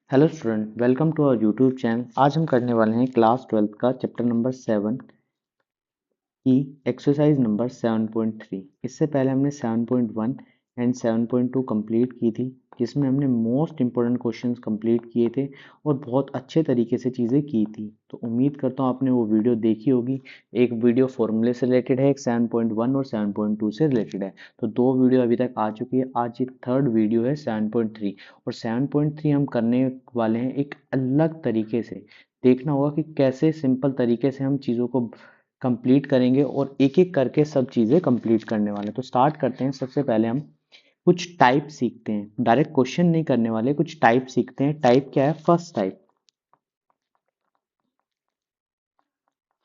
Hello student, welcome to our YouTube channel. आज हम करने वाले हैं क्लास 12 का चैप्टर नंबर 7 की एक्सरसाइज नंबर 7.3। इससे पहले हमने 7.1 एंड 7.2 कंप्लीट की थी, जिसमें हमने मोस्ट इंपॉर्टेंट क्वेश्चंस कंप्लीट किए थे और बहुत अच्छे तरीके से चीज़ें की थी। तो उम्मीद करता हूँ आपने वो वीडियो देखी होगी। एक वीडियो फॉर्मूले से रिलेटेड है, एक 7.1 और 7.2 से रिलेटेड है। तो दो वीडियो अभी तक आ चुकी है। आज ये थर्ड वीडियो है 7.3, और 7.3 हम करने वाले हैं एक अलग तरीके से। देखना होगा कि कैसे सिंपल तरीके से हम चीज़ों को कंप्लीट करेंगे और एक एक करके सब चीज़ें कंप्लीट करने वाले हैं। तो स्टार्ट करते हैं। सबसे पहले हम कुछ टाइप सीखते हैं। डायरेक्ट क्वेश्चन नहीं करने वाले, कुछ टाइप सीखते हैं। टाइप क्या है? First type.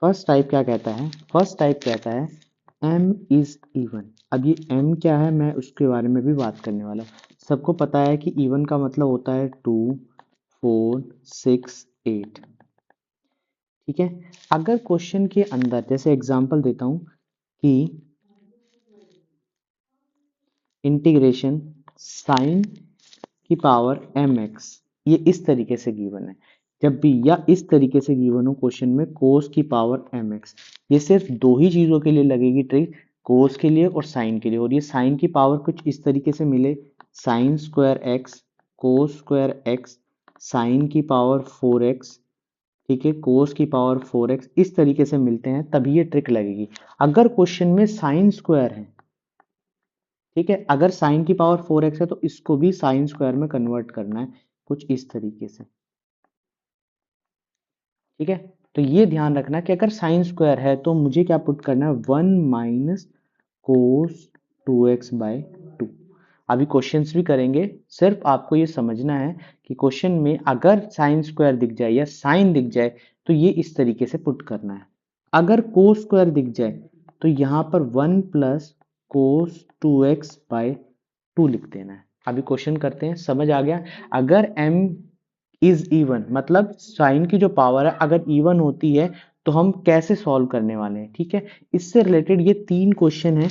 फर्स्ट टाइप क्या कहता है? फर्स्ट टाइप कहता है m इज इवन। अब ये m क्या है, मैं उसके बारे में भी बात करने वाला हूँ। सबको पता है कि इवन का मतलब होता है 2, 4, 6, 8। ठीक है। अगर क्वेश्चन के अंदर, जैसे एग्जांपल देता हूँ कि इंटीग्रेशन साइन की पावर mx, ये इस तरीके से गिवन है। जब भी या इस तरीके से गिवन हो क्वेश्चन में कोस की पावर mx, ये सिर्फ दो ही चीजों के लिए लगेगी ट्रिक, कोस के लिए और साइन के लिए। और ये साइन की पावर कुछ इस तरीके से मिले, sine square x, cos square x, sine की पावर 4x, ठीक है, कोस की पावर 4x, इस तरीके से मिलते हैं तभी ये ट्रिक लगेगी। अगर क्वेश्चन में साइन स्क्वायर है, ठीक है, अगर साइन की पावर 4x है तो इसको भी साइन स्क्वायर में कन्वर्ट करना है कुछ इस तरीके से। ठीक है, तो ये ध्यान रखना कि अगर साइन स्क्वायर है तो मुझे क्या पुट करना है, 1 माइनस कोस 2x बाय 2। अभी क्वेश्चंस भी करेंगे, सिर्फ आपको ये समझना है कि क्वेश्चन में अगर साइन स्क्वायर दिख जाए या साइन दिख जाए तो ये इस तरीके से पुट करना है। अगर कोस स्क्वायर दिख जाए तो यहाँ पर 1 प्लस कोस 2x बाय 2 लिख देना है। अभी क्वेश्चन करते हैं, समझ आ गया? अगर m इज इवन, मतलब साइन की जो पावर है अगर इवन होती है तो हम कैसे सॉल्व करने वाले हैं। ठीक है, इससे रिलेटेड ये तीन क्वेश्चन है।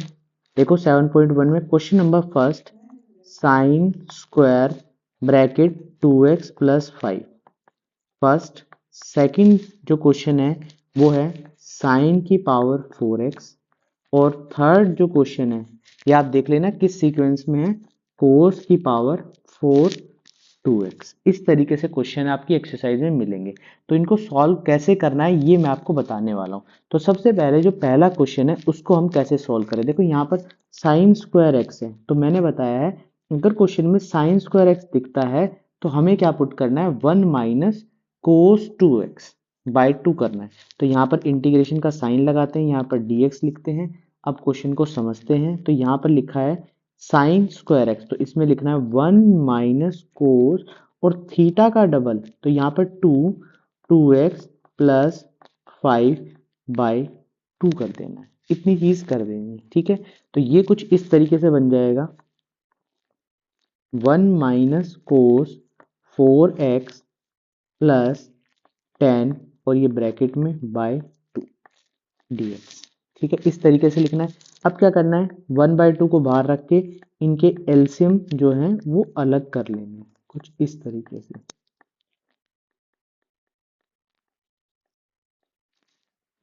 देखो 7.1 में question number first, sine square bracket 2x plus 5, first. Second जो क्वेश्चन है वो है साइन की पावर 4x, और थर्ड जो क्वेश्चन है ये आप देख लेना किस सीक्वेंस में है, कोस की पावर 4 2x। इस तरीके से क्वेश्चन आपकी एक्सरसाइज में मिलेंगे। तो इनको सॉल्व कैसे करना है ये मैं आपको बताने वाला हूँ। तो सबसे पहले जो पहला क्वेश्चन है उसको हम कैसे सॉल्व करें। देखो यहाँ पर साइन स्क्वायर एक्स है, तो मैंने बताया है अगर क्वेश्चन में साइन स्क्वायर एक्स दिखता है तो हमें क्या पुट करना है, 1 माइनस कोस 2x बाई 2 करना है। तो यहाँ पर इंटीग्रेशन का साइन लगाते हैं, यहाँ पर dx लिखते हैं। अब क्वेश्चन को समझते हैं। तो यहाँ पर लिखा है साइन स्क्वायर एक्स, तो इसमें लिखना है 1 माइनस कोस, और थीटा का डबल, तो यहाँ पर 2x प्लस 5 बाई 2 कर देना है। इतनी चीज कर देनी है। ठीक है, तो ये कुछ इस तरीके से बन जाएगा, 1 माइनस कोस 4x प्लस 10, और ये ब्रैकेट में बाय 2 dx। ठीक है, इस तरीके से लिखना है। अब क्या करना है, 1/2 को बाहर रख के इनके एलसीएम जो है वो अलग कर लेंगे कुछ इस तरीके से।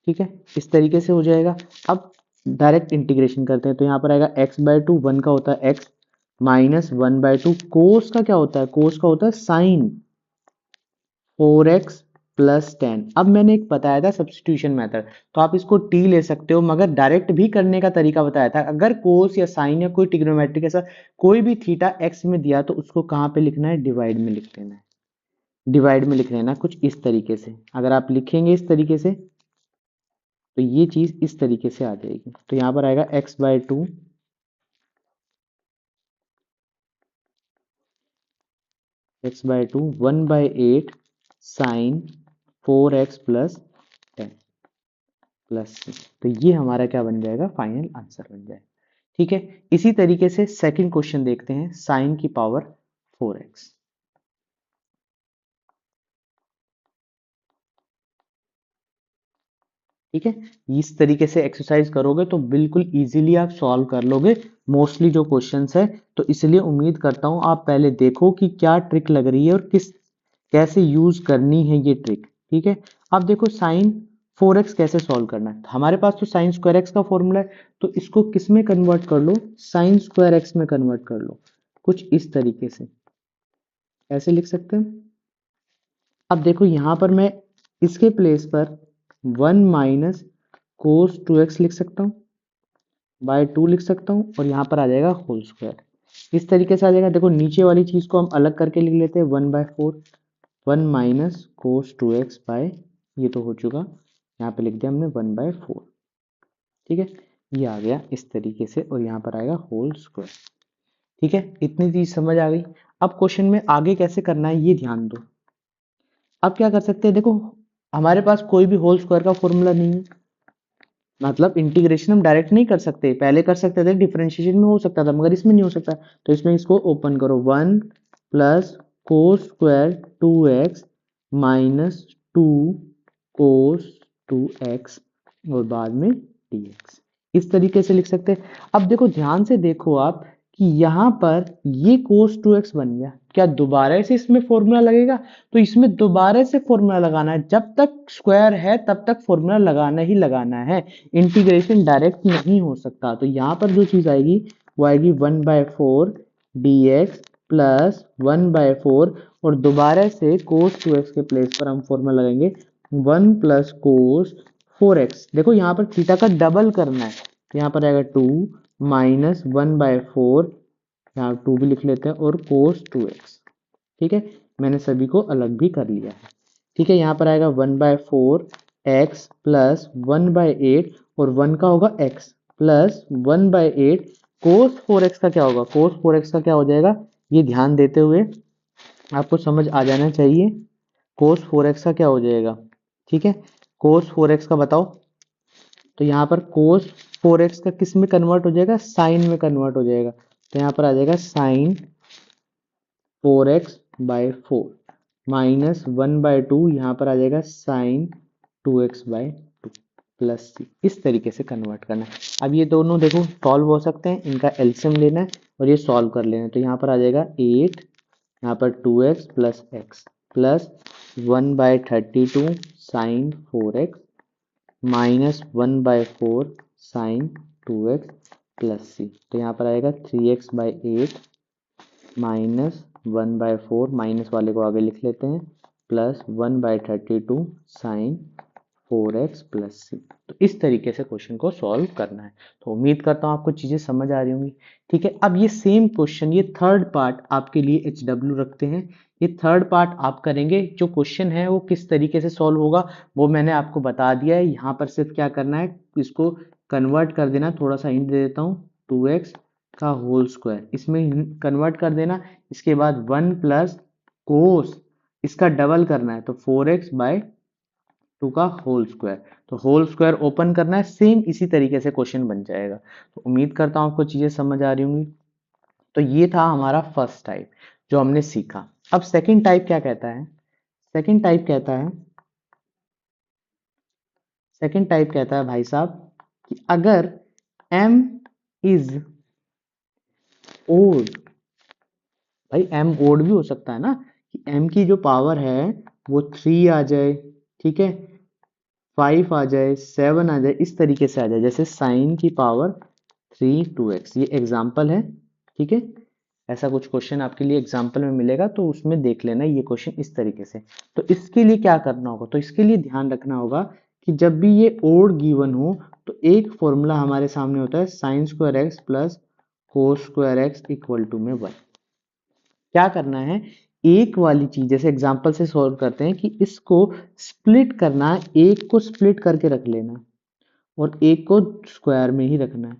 ठीक है, इस तरीके से हो जाएगा। अब डायरेक्ट इंटीग्रेशन करते हैं। तो यहाँ पर आएगा x/2, 1 का होता है x, माइनस 1/2 कोस का क्या होता है, कोस का होता है साइन 4x प्लस 10। अब मैंने एक बताया था सब्स्टिट्यूशन मेथड, तो आप इसको t ले सकते हो, मगर डायरेक्ट भी करने का तरीका बताया था। अगर कोस या साइन या कोई ट्रिग्नोमेट्रिक ऐसा कोई भी थीटा x में दिया तो उसको कहाँ पे लिखना है, डिवाइड में लिख देना है। डिवाइड में लिख लेना कुछ इस तरीके से। अगर आप लिखेंगे इस तरीके से तो ये चीज इस तरीके से आ जाएगी। तो यहाँ पर आएगा x/2, x/2 1/8 sign 4x plus 10 plus 6। तो ये हमारा क्या बन जाएगा, फाइनल आंसर बन जाएगा। ठीक है, इसी तरीके से सेकंड क्वेश्चन देखते हैं, साइन की पावर 4x। ठीक है, इस तरीके से एक्सरसाइज करोगे तो बिल्कुल इजीली आप सॉल्व कर लोगे मोस्टली जो क्वेश्चंस है। तो इसलिए उम्मीद करता हूं आप पहले देखो कि क्या ट्रिक लग रही है और किस कैसे यूज करनी है ये ट्रिक, ठीक है। अब देखो साइन 4x कैसे सॉल्व करना है। हमारे पास तो साइन स्क्वायर एक्स का फॉर्मूला है, तो इसको किस में कन्वर्ट कर लो, साइन स्क्वायर एक्स में कन्वर्ट कर लो, कुछ इस तरीके से ऐसे लिख सकते हैं। अब देखो यहां पर मैं इसके प्लेस पर 1 माइनस कोस 2x लिख सकता हूँ, बाय 2 लिख सकता हूँ, और यहाँ पर आ जाएगा होल स्क्वायर। इस तरीके से आ जाएगा। देखो नीचे वाली चीज को हम अलग करके लिख लेते हैं, 1/4, 1 माइनस कोस 2x बाय, ये तो हो चुका, यहाँ पे लिख दिया हमने 1/4, ठीक है। ये आ गया इस तरीके से, और यहाँ पर आएगा होल स्क्वायर, ठीक है। इतनी चीज समझ आ गई। अब क्वेश्चन में आगे कैसे करना है ये ध्यान दो। अब क्या कर सकते हैं, देखो हमारे पास कोई भी होल स्क्वायर का फॉर्मूला नहीं है, मतलब इंटीग्रेशन हम डायरेक्ट नहीं कर सकते, पहले कर सकते थे डिफरेंशिएशन में हो सकता था, मगर इसमें नहीं हो सकता। तो इसमें इसको ओपन करो, 1 plus cos square 2x minus 2 कोस 2x और बाद में dx, इस तरीके से लिख सकते हैं। अब देखो ध्यान से देखो आप कि यहाँ पर ये cos 2x बन गया, क्या दोबारा से इसमें फॉर्मूला लगेगा? तो इसमें दोबारा से फॉर्मूला लगाना है, जब तक स्क्वायर है तब तक फॉर्मूला लगाना ही लगाना है, इंटीग्रेशन डायरेक्ट नहीं हो सकता। तो यहाँ पर जो चीज आएगी वो आएगी 1/4 dx प्लस 1/4, और दोबारा से cos 2x के प्लेस पर हम फॉर्मूला लगाएंगे 1 प्लस कोस 4x। देखो यहाँ पर थीटा का डबल करना है, यहाँ पर आएगा 2 माइनस 1/4, यहाँ 2 भी लिख लेते हैं, और कोस 2x, ठीक है। मैंने सभी को अलग भी कर लिया है, ठीक है। यहाँ पर आएगा 1/4 x प्लस 1/8, और 1 का होगा x प्लस 1/8, कोस 4x का क्या होगा, कोस 4x का क्या हो जाएगा, ये ध्यान देते हुए आपको समझ आ जाना चाहिए। कोस 4x का क्या हो जाएगा, ठीक है। कोस 4x का बताओ, तो यहाँ पर कोस 4x का किस में कन्वर्ट हो जाएगा, साइन में कन्वर्ट हो जाएगा। तो यहाँ पर आ जाएगा साइन 4x/4 माइनस 1/2, यहाँ पर आ जाएगा साइन 2x/2 प्लस c, इस तरीके से कन्वर्ट करना है। अब ये दोनों देखो सॉल्व हो सकते हैं, इनका एलसीएम लेना है और ये सॉल्व कर लेना है। तो यहाँ पर आ जाएगा 8, यहाँ पर 2x plus x plus 1/32 sine 4x minus 1/4 sine 2x plus c। तो यहाँ पर आएगा 3x/8 माइनस 1/4, माइनस वाले को आगे लिख लेते हैं, plus 1/32 sine 4x plus c। तो इस तरीके से क्वेश्चन को सॉल्व करना है। तो उम्मीद करता हूँ आपको चीजें समझ आ रही होंगी, ठीक है। अब ये सेम क्वेश्चन, ये थर्ड पार्ट आपके लिए HW रखते हैं। ये थर्ड पार्ट आप करेंगे, जो क्वेश्चन है वो किस तरीके से सॉल्व होगा वो मैंने आपको बता दिया है। यहाँ पर सिर्फ क्या करना है, इसको कन्वर्ट कर देना, थोड़ा सा हिंट दे देता हूँ, 2x का होल स्क्वायर इसमें कन्वर्ट कर देना। इसके बाद 1 प्लस कोस, इसका डबल करना है, तो 4x/2 का होल स्क्वायर, तो होल स्क्वायर ओपन करना है। सेम इसी तरीके से क्वेश्चन बन जाएगा। तो उम्मीद करता हूँ आपको चीजें समझ आ रही होंगी। तो ये था हमारा फर्स्ट टाइप जो हमने सीखा। अब सेकंड टाइप क्या कहता है, सेकंड टाइप कहता है, सेकंड टाइप कहता है भाई साहब कि अगर m इज ओड, भाई m ओड भी हो सकता है ना, कि m की जो पावर है वो 3 आ जाए, ठीक है, 5 आ जाए, 7 आ जाए, इस तरीके से आ जाए, जैसे साइन की पावर 3 2x, ये एग्जाम्पल है, ठीक है। ऐसा कुछ क्वेश्चन आपके लिए एग्जाम्पल में मिलेगा, तो उसमें देख लेना ये क्वेश्चन इस तरीके से। तो इसके लिए क्या करना होगा, तो इसके लिए ध्यान रखना होगा कि जब भी ये ओड गिवन हो तो एक फॉर्मूला हमारे सामने होता है sine square x plus cos square x equal to में 1। क्या करना है, एक वाली चीज जैसे एग्जांपल से सॉल्व करते हैं कि इसको स्प्लिट करना है, एक को स्प्लिट करके रख लेना और एक को स्क्वायर में ही रखना है,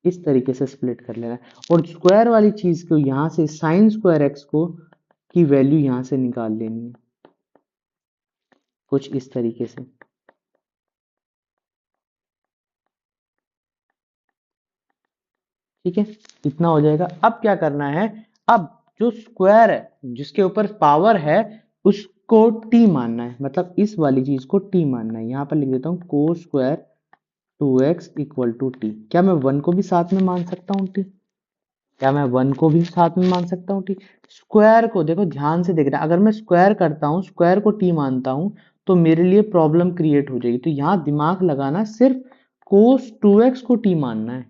इस तरीके से स्प्लिट कर लेना है। और स्क्वायर वाली चीज को यहां से साइन स्क्वायर एक्स को की वैल्यू यहां से निकाल लेनी है, कुछ इस तरीके से, ठीक है। इतना हो जाएगा। अब क्या करना है, अब जो स्क्वायर है जिसके ऊपर पावर है उसको t मानना है, मतलब इस वाली चीज को t मानना है। यहां पर लिख देता हूं cos square 2x equal to t. क्या मैं 1 को भी साथ में मान सकता हूँ t? क्या मैं 1 को भी साथ में मान सकता हूँ टी? स्क्वायर को देखो ध्यान से देखना, अगर मैं स्क्वायर करता हूँ, स्क्वायर को टी मानता हूँ, तो मेरे लिए प्रॉब्लम क्रिएट हो जाएगी। तो यहाँ दिमाग लगाना, सिर्फ कोस 2x को टी मानना है,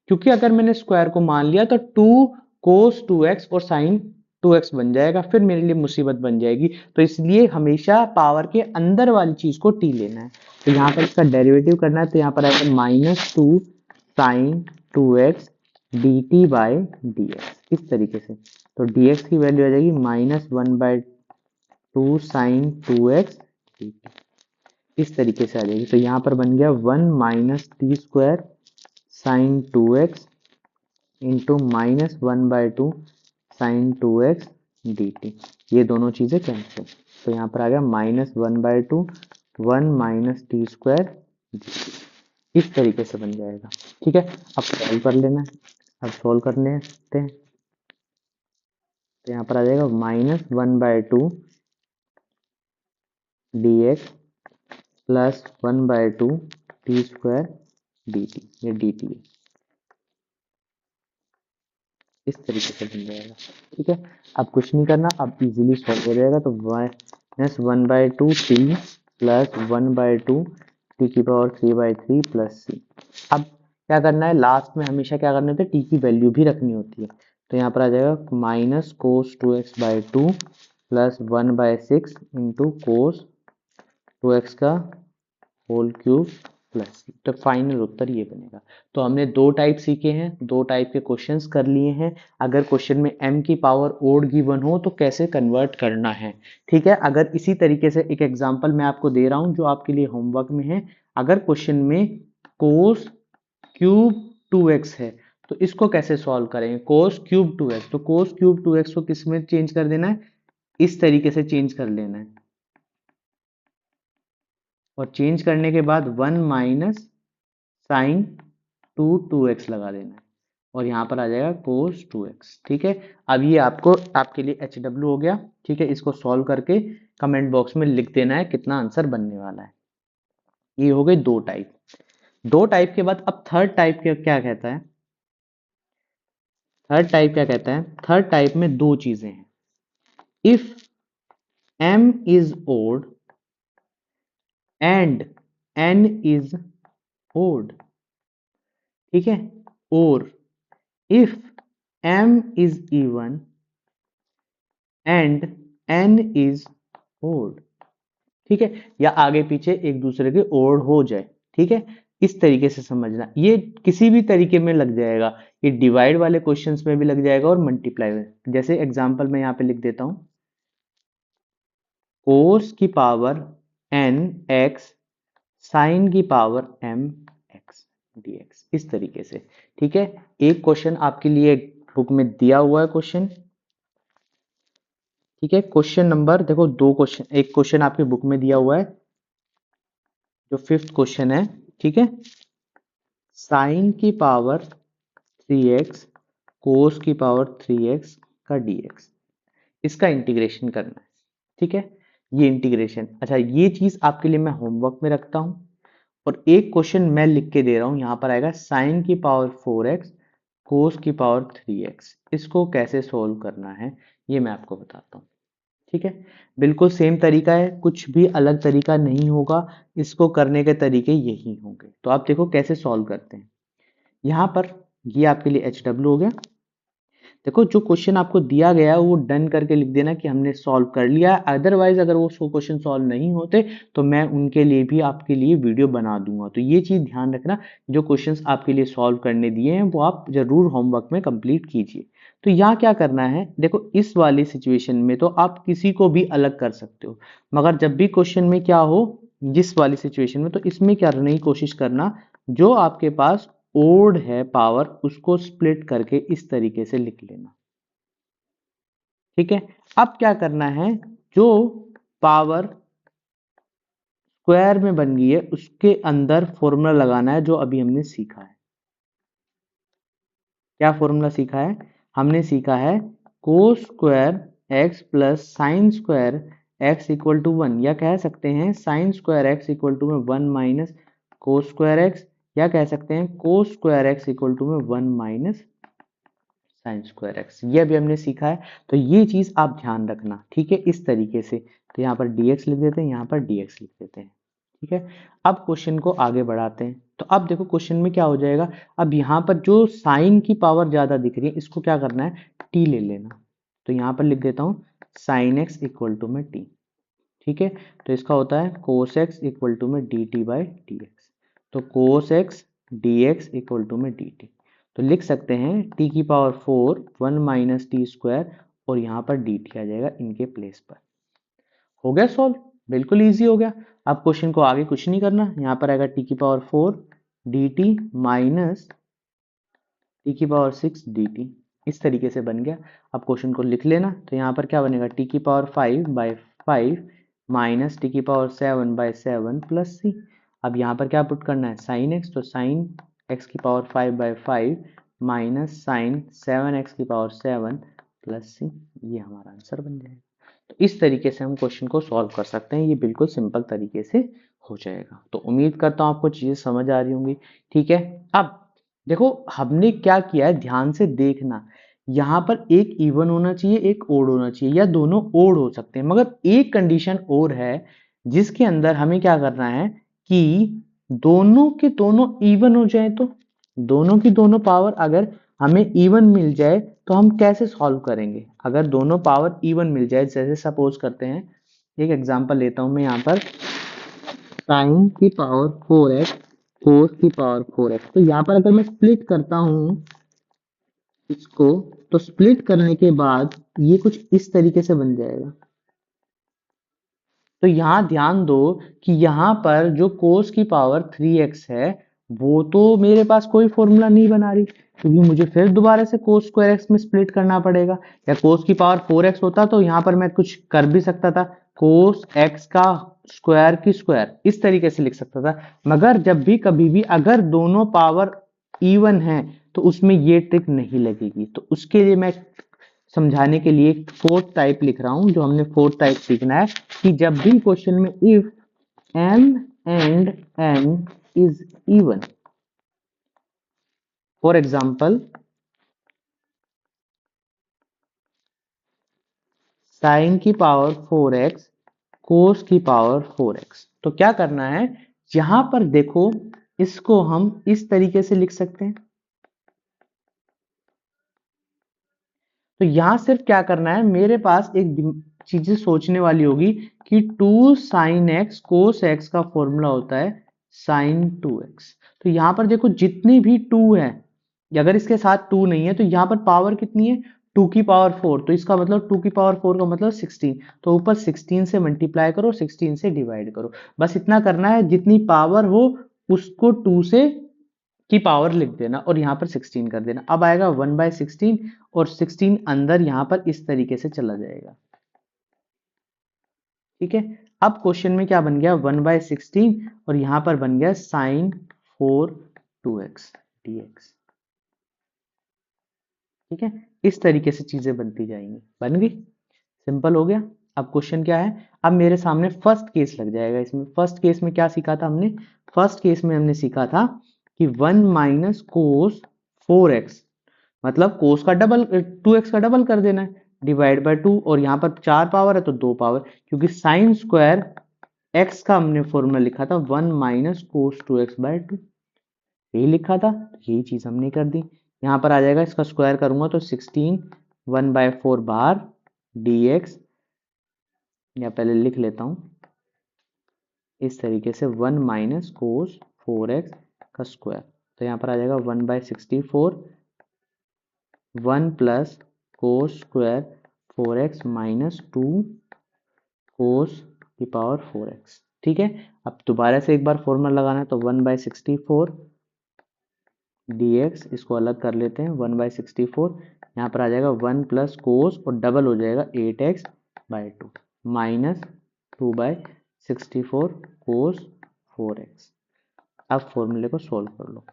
क्योंकि अगर मैंने स्क्वायर को मान लिया तो 2 कोस 2x और साइन 2x बन जाएगा, फिर मेरे लिए मुसीबत बन जाएगी। तो इसलिए हमेशा पावर के अंदर वाली चीज को टी लेना है। तो यहाँ पर इसका डेरिवेटिव करना है, तो यहाँ पर आएगा -2 sign 2x dt bye dx, इस तरीके से। तो dx की वैल्यू आ जाएगी -1/2 साइन 2x dt, इस तरीके से आ जाएगी। तो यहाँ पर बन गया 1 - t square sine 2x into -1/2 sine 2x dt, ये दोनों चीजें कैंसिल। तो यहाँ पर आ गया -1/2 1 - t स्क्वायर dt, इस तरीके से बन जाएगा। ठीक है, अब सॉल्व कर लेना है। अब सॉल्व कर लेते हैं, तो यहाँ पर आ जाएगा -1/2 dx plus 1/2 t square dt, ये dt है, इस तरीके से बन जाएगा। ठीक है, अब कुछ नहीं करना, अब इजीली सॉल्व हो जाएगा। तो -1/2 t प्लस 1/2 t की पावर 3/3 प्लस c। अब क्या करना है, लास्ट में हमेशा क्या करना होता है, t की वैल्यू भी रखनी होती है। तो यहाँ पर आ जाएगा minus cos 2x/2 plus 1/6 into cos 2x का होल क्यूब प्लस सी। तो फाइनल उत्तर ये बनेगा। तो हमने दो टाइप सीखे हैं, दो टाइप के क्वेश्चंस कर लिए हैं। अगर क्वेश्चन में m की पावर ओड गिवन हो तो कैसे कन्वर्ट करना है। ठीक है, अगर इसी तरीके से एक एग्जांपल मैं आपको दे रहा हूं जो आपके लिए होमवर्क में है। अगर क्वेश्चन में कोस क्यूब 2x है तो इसको कैसे सॉल्व करेंगे, कोस क्यूब 2x। तो कोस क्यूब 2x को किस में चेंज कर देना है, इस तरीके से चेंज कर लेना है, और चेंज करने के बाद 1 माइनस साइन 2x लगा देना है, और यहाँ पर आ जाएगा कोस 2x। ठीक है, अब ये आपको आपके लिए HW हो गया। ठीक है, इसको सॉल्व करके कमेंट बॉक्स में लिख देना है कितना आंसर बनने वाला है। ये हो गए दो टाइप। दो टाइप के बाद अब थर्ड टाइप क्या कहता है, थर्ड टाइप क्या कहता है, थर्ड टाइप में दो चीजें हैं। If m is odd and n is odd, ठीक है, और if m is even and n is odd, ठीक है, या आगे पीछे एक दूसरे के ओड हो जाए। ठीक है, इस तरीके से समझना, ये किसी भी तरीके में लग जाएगा, ये डिवाइड वाले क्वेश्चंस में भी लग जाएगा और मल्टीप्लाई में। जैसे एग्जांपल मैं यहाँ पे लिख देता हूँ, कोस की पावर n x साइन की पावर m x dx, इस तरीके से। ठीक है, एक क्वेश्चन आपके लिए बुक में दिया हुआ है क्वेश्चन। ठीक है, क्वेश्चन नंबर देखो, दो क्वेश्चन, एक क्वेश्चन आपकी बुक में दिया हुआ है जो 5th क्वेश्चन है। ठीक है, साइन की पावर 3x कोस की पावर 3x का dx, इसका इंटीग्रेशन करना है। ठीक है, ये इंटीग्रेशन, अच्छा ये चीज आपके लिए मैं होमवर्क में रखता हूं, और एक क्वेश्चन मैं लिख के दे रहा हूं। यहां पर आएगा साइन की पावर 4x कोस की पावर 3x, इसको कैसे सोल्व करना है ये मैं आपको बताता हूं। ठीक है, बिल्कुल सेम तरीका है, कुछ भी अलग तरीका नहीं होगा, इसको करने के तरीके यही होंगे। तो आप देखो कैसे सॉल्व करते हैं। यहाँ पर ये आपके लिए HW हो गया। देखो जो क्वेश्चन आपको दिया गया है वो डन करके लिख देना कि हमने सॉल्व कर लिया। अदरवाइज अगर वो क्वेश्चन सॉल्व नहीं होते तो मैं उनके लिए भी आपके लिए वीडियो बना दूंगा। तो ये चीज ध्यान रखना, जो क्वेश्चंस आपके लिए सॉल्व करने दिए हैं वो आप जरूर होमवर्क में कंप्लीट कीजिए। तो यहाँ क्या करना है, देखो इस वाली सिचुएशन में तो आप किसी को भी अलग कर सकते हो, मगर जब भी क्वेश्चन में क्या हो, जिस वाली सिचुएशन में, तो इसमें क्या करने की कोशिश करना, जो आपके पास ओड है पावर उसको स्प्लिट करके इस तरीके से लिख लेना। ठीक है, अब क्या करना है, जो पावर स्क्वायर में बन गई है उसके अंदर फॉर्मूला लगाना है जो अभी हमने सीखा है। क्या फॉर्मूला सीखा है, हमने सीखा है cos square x plus sine square x equal to 1, या कह सकते हैं sine square x equal to में 1 माइनस कोस स्क्वायर एक्स, या कह सकते हैं cos square x equal to में 1 माइनस साइन स्क्वायर एक्स, ये अभी हमने सीखा है। तो ये चीज आप ध्यान रखना, ठीक है, इस तरीके से। तो यहाँ पर dx लिख देते हैं, यहाँ पर dx लिख देते हैं, ठीक है। अब क्वेश्चन को आगे बढ़ाते हैं। तो अब देखो क्वेश्चन में क्या हो जाएगा, अब यहाँ पर जो साइन की पावर ज्यादा दिख रही है, इसको क्या करना है, t ले लेना। तो यहाँ पर लिख देता हूँ साइन एक्स इक्वल टू में t, ठीक है। तो इसका होता है कोस एक्स इक्वल टू में d t by d x. तो cos x d x equal to में डी टी। तो लिख सकते हैं टी की पावर 4 1 माइनस टी स्क्वायर, और यहाँ पर डी टी आ जाएगा इनके प्लेस पर। हो गया सॉल्व, बिल्कुल इजी हो गया। अब क्वेश्चन को आगे कुछ नहीं करना, यहाँ पर आएगा टी की power 4 D T minus t की पावर 6 डी टी। इस तरीके से बन गया। अब क्वेश्चन को लिख लेना। तो यहाँ पर क्या बनेगा, टी की पावर 5 बाई 5 माइनस टी की पावर 7 बाई 7 प्लस सी। अब यहाँ पर क्या पुट करना है, साइन एक्स। तो साइन एक्स की power 5 by 5 minus sine 7 x की पावर 7 प्लस सी, ये हमारा आंसर बन जाएगा। तो इस तरीके से हम क्वेश्चन को सॉल्व कर सकते हैं, ये बिल्कुल सिंपल तरीके से हो जाएगा। तो उम्मीद करता हूँ आपको चीजें समझ आ रही होंगी, ठीक है। अब देखो हमने क्या किया है, ध्यान से देखना। यहाँ पर एक इवन होना चाहिए, एक ओड होना चाहिए, या दोनों ओड हो सकते हैं, मगर एक कंडीशन और है जिसके अंदर हमें क्या करना है कि दोनों के दोनों इवन हो जाए। तो दोनों की दोनों पावर अगर हमें इवन मिल जाए तो हम कैसे सॉल्व करेंगे, अगर दोनों पावर इवन मिल जाए। जैसे सपोज करते हैं, एक एग्जांपल लेता हूं मैं यहाँ पर, साइन की पावर 4x कोस की पावर 4x। तो यहाँ पर अगर मैं स्प्लिट करता हूं इसको, तो स्प्लिट करने के बाद ये कुछ इस तरीके से बन जाएगा। तो यहां ध्यान दो कि यहाँ पर जो कोस की पावर 3x है, वो तो मेरे पास कोई फॉर्मूला नहीं बना रही, क्योंकि मुझे फिर दोबारा से कोस स्क्वायर एक्स में स्प्लिट करना पड़ेगा। या कोस की पावर 4x होता तो यहाँ पर मैं कुछ कर भी सकता था, कोस एक्स का स्क्वायर की स्क्वायर, इस तरीके से लिख सकता था। मगर जब भी कभी भी अगर दोनों पावर इवन है तो उसमें ये ट्रिक नहीं लगेगी। तो उसके लिए मैं समझाने के लिए एक फोर्थ टाइप लिख रहा हूं, जो हमने फोर्थ टाइप सीखना है कि जब भी क्वेश्चन में if m and n is even, for example sine की पावर 4x कोस की पावर 4x, तो क्या करना है, यहां पर देखो इसको हम इस तरीके से लिख सकते हैं। तो यहां सिर्फ क्या करना है, मेरे पास एक चीजें सोचने वाली होगी कि 2 साइन एक्स कोस एक्स का फॉर्मूला होता है साइन 2x। तो यहां पर देखो जितनी भी 2 है, अगर इसके साथ 2 नहीं है तो यहां पर पावर कितनी है, 2 की पावर 4। तो इसका मतलब 2 की पावर 4 का मतलब 16। तो ऊपर 16 से मल्टीप्लाई करो, 16 से डिवाइड करो, बस इतना करना है। जितनी पावर हो उसको 2 से की पावर लिख देना और यहाँ पर 16 कर देना। अब आएगा 1/16, और 16 अंदर यहाँ पर इस तरीके से चला जाएगा, ठीक है। अब क्वेश्चन में क्या बन गया, 1/16, और यहाँ पर बन गया साइन 4 2x dx, ठीक है। इस तरीके से चीजें बनती जाएंगी, बन गई, सिंपल हो गया। अब क्वेश्चन क्या है, अब मेरे सामने फर्स्ट केस लग जाएगा। इसमें फर्स्ट केस में क्या सीखा था हमने, फर्स्ट केस में हमने सीखा था कि 1 माइनस कोस 4x, मतलब कोस का डबल 2x का डबल कर देना है, डिवाइड बाय 2। और यहाँ पर 4 पावर है तो 2 पावर, क्योंकि साइन स्क्वायर x का हमने फॉर्मूला लिखा था 1 माइनस कोस 2x बाय 2, यही लिखा था, यही चीज हमने कर दी। यहाँ पर आ जाएगा, इसका स्क्वायर करूंगा तो 16, 1/4 बाहर dx, या पहले लिख लेता हूँ इस तरीके से 1 माइनस कोस 4x का स्क्वायर। तो यहाँ पर आ जाएगा 1/64, 1 plus cos square 4x minus 2 कोस की पावर 4x, ठीक है। अब दोबारा से एक बार फॉर्मूला लगाना है, तो 1/64 dx, इसको अलग कर लेते हैं, 1/64, यहाँ पर आ जाएगा 1 प्लस कोस और डबल हो जाएगा 8x/2 माइनस 2/64 कोस 4x। अब फॉर्मूले को सोल्व कर लो।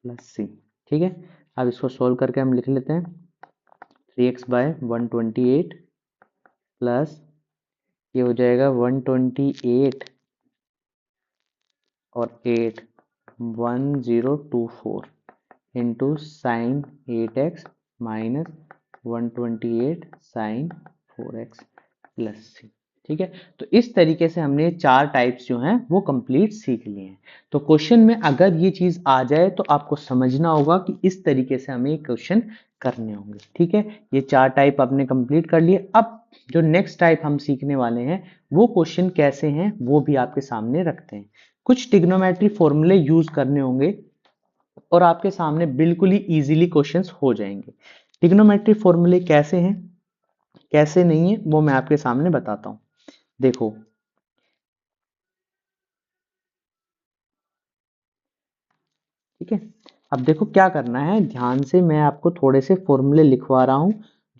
Plus C. ठीक है, अब इसको सोल्व करके हम लिख लेते हैं 3x/128 प्लस ये हो जाएगा 128 और 8 1024 into sine 8x minus 128 sine 4x plus C. ठीक है, तो इस तरीके से हमने चार टाइप्स जो हैं वो कंप्लीट सीख लिए हैं। तो क्वेश्चन में अगर ये चीज आ जाए तो आपको समझना होगा कि इस तरीके से हमें क्वेश्चन करने होंगे। ठीक है, ये चार टाइप आपने कंप्लीट कर लिए। अब जो नेक्स्ट टाइप हम सीखने वाले हैं वो क्वेश्चन कैसे हैं वो भी आपके सामने रखते हैं। कुछ ट्रिग्नोमेट्री फॉर्मूले यूज करने होंगे और आपके सामने बिल्कुल ही इजीली क्वेश्चंस हो जाएंगे। ट्रिग्नोमेट्री फॉर्मूले कैसे हैं कैसे नहीं है वो मैं आपके सामने बताता हूं। देखो, ठीक है, अब देखो क्या करना है, ध्यान से मैं आपको थोड़े से फॉर्मूले लिखवा रहा हूं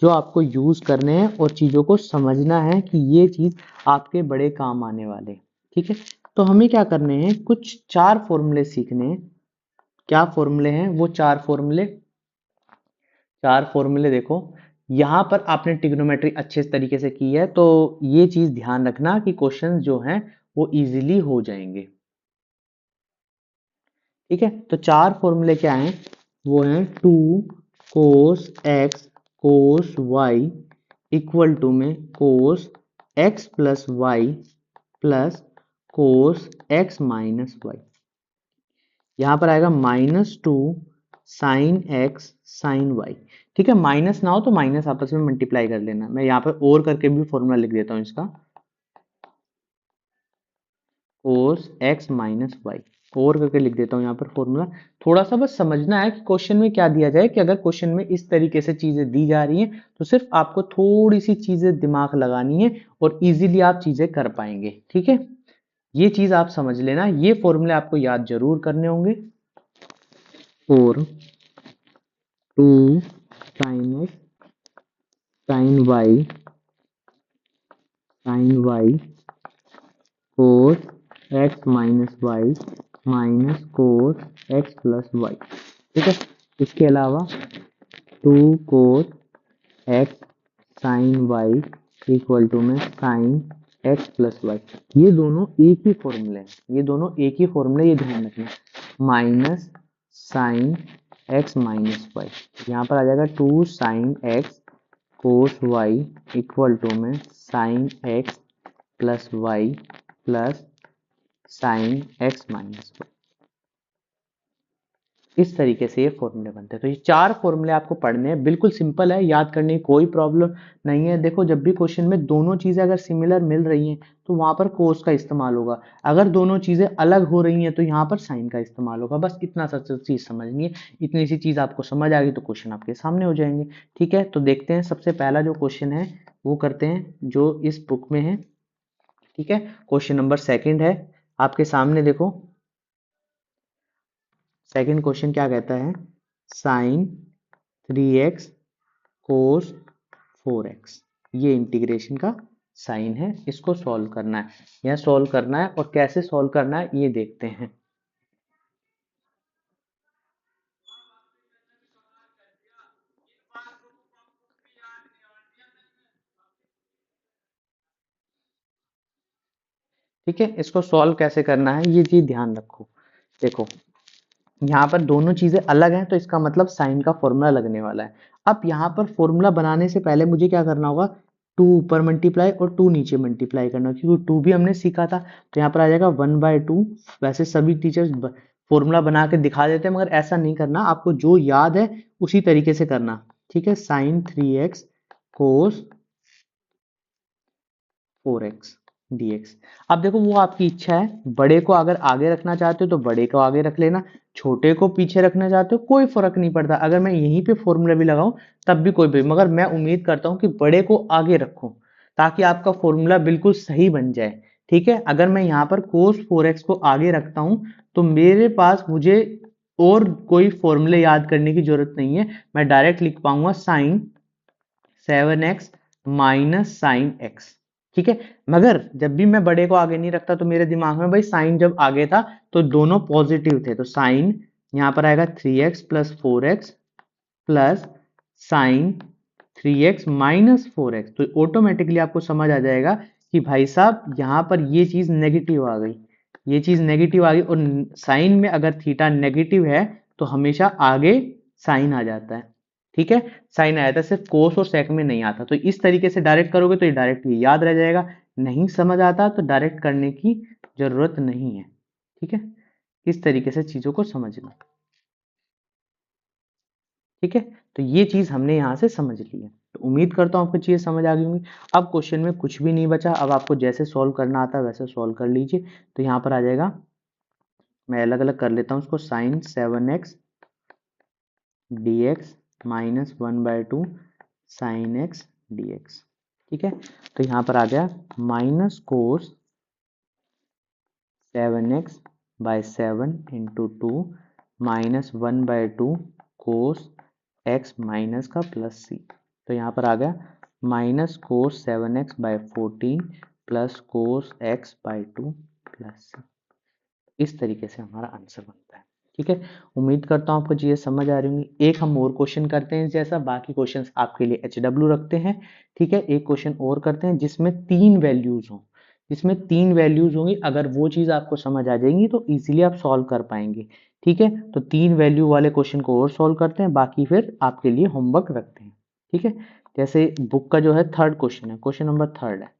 जो आपको यूज करने हैं और चीजों को समझना है कि ये चीज आपके बड़े काम आने वाले। ठीक है, तो हमें क्या करने हैं, कुछ चार फॉर्मूले सीखने हैं। क्या फॉर्मूले हैं वो चार फॉर्मूले देखो, यहां पर आपने ट्रिग्नोमेट्री अच्छे तरीके से की है तो ये चीज ध्यान रखना कि क्वेश्चंस जो हैं वो इजीली हो जाएंगे। ठीक है, तो चार फॉर्मूले क्या हैं, वो हैं 2 cos x cos y equal to में cos x plus y plus cos x minus y. यहां पर आएगा -2 साइन x साइन y। ठीक है, माइनस ना हो तो माइनस आपस में मल्टीप्लाई कर लेना। मैं यहाँ पर और करके भी फॉर्मूला लिख देता हूँ इसका, cos x माइनस वाई और करके लिख देता हूँ यहाँ पर फॉर्मूला। थोड़ा सा बस समझना है कि क्वेश्चन में क्या दिया जाए, कि अगर क्वेश्चन में इस तरीके से चीजें दी जा रही हैं तो सिर्फ आपको थोड़ी सी चीजें दिमाग लगानी है और इजीली आप चीजें कर पाएंगे। ठीक है, ये चीज आप समझ लेना, ये फॉर्मूले आपको याद जरूर करने होंगे। और 2 sine x sine y cos x minus y minus cos x plus y. ठीक है, इसके अलावा 2 cos x sine y equal to में साइन एक्स प्लस वाई। ये दोनों एक ही फॉर्मूले हैं, ये दोनों एक ही फॉर्मूले, ये ध्यान रखना। Minus sine x minus y, यहाँ पर आ जाएगा 2 sine x cos y equal to में sine x plus y plus sine x minus y. इस तरीके से ये फॉर्मूले बनते हैं। तो ये चार फॉर्मूले आपको पढ़ने हैं, बिल्कुल सिंपल है, याद करने की कोई प्रॉब्लम नहीं है। देखो, जब भी क्वेश्चन में दोनों चीजें अगर सिमिलर मिल रही हैं तो वहां पर कोस का इस्तेमाल होगा, अगर दोनों चीजें अलग हो रही हैं तो यहाँ पर साइन का इस्तेमाल होगा। बस इतना सा चीज समझनी है, इतनी सी चीज आपको समझ आ गई तो क्वेश्चन आपके सामने हो जाएंगे। ठीक है, तो देखते हैं सबसे पहला जो क्वेश्चन है वो करते हैं जो इस बुक में है। ठीक है, क्वेश्चन नंबर सेकंड है आपके सामने। देखो, सेकंड क्वेश्चन क्या कहता है, साइन 3x कोस 4x, ये इंटीग्रेशन का साइन है, इसको सॉल्व करना है। यह सॉल्व करना है और कैसे सॉल्व करना है ये देखते हैं। ठीक है, इसको सॉल्व कैसे करना है ये चीज ध्यान रखो। देखो, यहाँ पर दोनों चीजें अलग हैं तो इसका मतलब साइन का फॉर्मूला लगने वाला है। अब यहाँ पर फॉर्मूला बनाने से पहले मुझे क्या करना होगा, 2 ऊपर मल्टीप्लाई और 2 नीचे मल्टीप्लाई करना, क्योंकि 2 भी हमने सीखा था। तो यहाँ पर आ जाएगा 1/2। वैसे सभी टीचर्स फॉर्मूला बना के दिखा देते हैं, मगर ऐसा नहीं करना, आपको जो याद है उसी तरीके से करना। ठीक है, साइन 3x कोस 4x dx। अब देखो, वो आपकी इच्छा है, बड़े को अगर आगे रखना चाहते हो तो बड़े को आगे रख लेना, छोटे को पीछे रखना चाहते हो कोई फर्क नहीं पड़ता। अगर मैं यहीं पे फॉर्मूला भी लगाऊं तब भी कोई भी, मगर मैं उम्मीद करता हूं कि बड़े को आगे रखो ताकि आपका फॉर्मूला बिल्कुल सही बन जाए। ठीक है, अगर मैं यहाँ पर cos 4x को आगे रखता हूं तो मेरे पास मुझे और कोई फॉर्मूले याद करने की जरूरत नहीं है, मैं डायरेक्ट लिख पाऊंगा sign 7x minus sine x. ठीक है, मगर जब भी मैं बड़े को आगे नहीं रखता तो मेरे दिमाग में भाई साइन जब आगे था तो दोनों पॉजिटिव थे, तो साइन यहाँ पर आएगा 3x plus 4x plus sign 3x minus 4x। तो ऑटोमेटिकली आपको समझ आ जाएगा कि भाई साहब यहाँ पर ये चीज नेगेटिव आ गई, ये चीज नेगेटिव आ गई, और साइन में अगर थीटा नेगेटिव है तो हमेशा आगे साइन आ जाता है। ठीक है, साइन आ जाता है, सिर्फ कोस और सेक में नहीं आता। तो इस तरीके से डायरेक्ट करोगे तो ये डायरेक्ट ये याद रह जाएगा। नहीं समझ आता तो डायरेक्ट करने की जरूरत नहीं है। ठीक है, इस तरीके से चीजों को समझना। ठीक है, तो ये चीज हमने यहां से समझ ली है। तो उम्मीद करता हूं आपको चीजें समझ आ गई होंगी। अब क्वेश्चन में कुछ भी नहीं बचा, अब आपको जैसे सॉल्व करना आता है वैसे सॉल्व कर लीजिए। तो यहाँ पर आ जाएगा, मैं अलग अलग कर लेता हूँ उसको, sine 7x dx minus 1/2 sine x dx। ठीक है, तो यहाँ पर आ गया minus cos 7x by 7 into 2 minus 1/2 cos x minus का प्लस c। तो यहाँ पर आ गया minus cos 7x by 14 plus cos x by 2 plus c। इस तरीके से हमारा आंसर बनता है। ठीक है, उम्मीद करता हूँ आपको चीजें समझ आ रही होंगी। एक हम और क्वेश्चन करते हैं जैसा, बाकी क्वेश्चंस आपके लिए HW रखते हैं। ठीक है, एक क्वेश्चन और करते हैं जिसमें 3 वैल्यूज हों, जिसमें 3 वैल्यूज होंगी। अगर वो चीज आपको समझ आ जाएंगी तो इजीली आप सॉल्व कर पाएंगे। ठीक है, तो 3 वैल्यू वाले क्वेश्चन को और सॉल्व करते हैं, बाकी फिर आपके लिए होमवर्क रखते हैं। ठीक है, जैसे बुक का जो है थर्ड क्वेश्चन है, क्वेश्चन नंबर थर्ड है।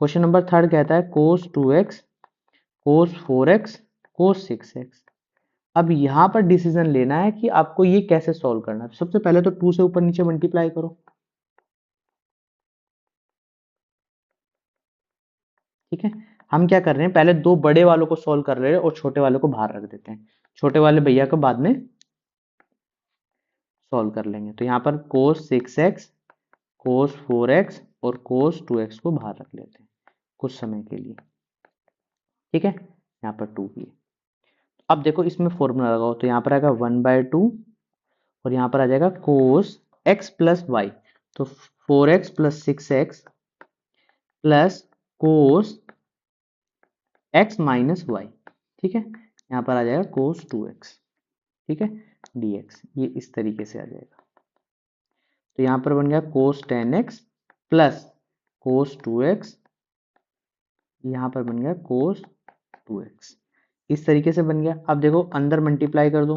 क्वेश्चन नंबर थर्ड कहता है कोस 2x कोस 4x कोस 6x। अब यहां पर डिसीजन लेना है कि आपको ये कैसे सॉल्व करना है। सबसे पहले तो 2 से ऊपर नीचे मल्टीप्लाई करो। ठीक है, हम क्या कर रहे हैं, पहले दो बड़े वालों को सॉल्व कर रहे हैं और छोटे वालों को बाहर रख देते हैं। छोटे वाले भैया को बाद में सॉल्व कर लेंगे। तो यहाँ पर कोस 6x कोस 4x और कोस 2x को बाहर रख लेते हैं कुछ समय के लिए। ठीक है, यहाँ पर 2 भी है। अब देखो इसमें फॉर्मूला लगाओ, तो यहाँ पर आएगा 1/2 और यहाँ पर आ जाएगा कोस x प्लस वाई। तो 4x plus 6x plus cos x minus y. ठीक है, यहाँ पर आ जाएगा कोस 2x। ठीक है, dx ये इस तरीके से आ जाएगा। तो यहाँ पर बन गया कोस 10x प्लस कोस 2x, यहाँ पर बन गया कोस 2x। इस तरीके से बन गया। अब देखो अंदर मल्टीप्लाई कर दो,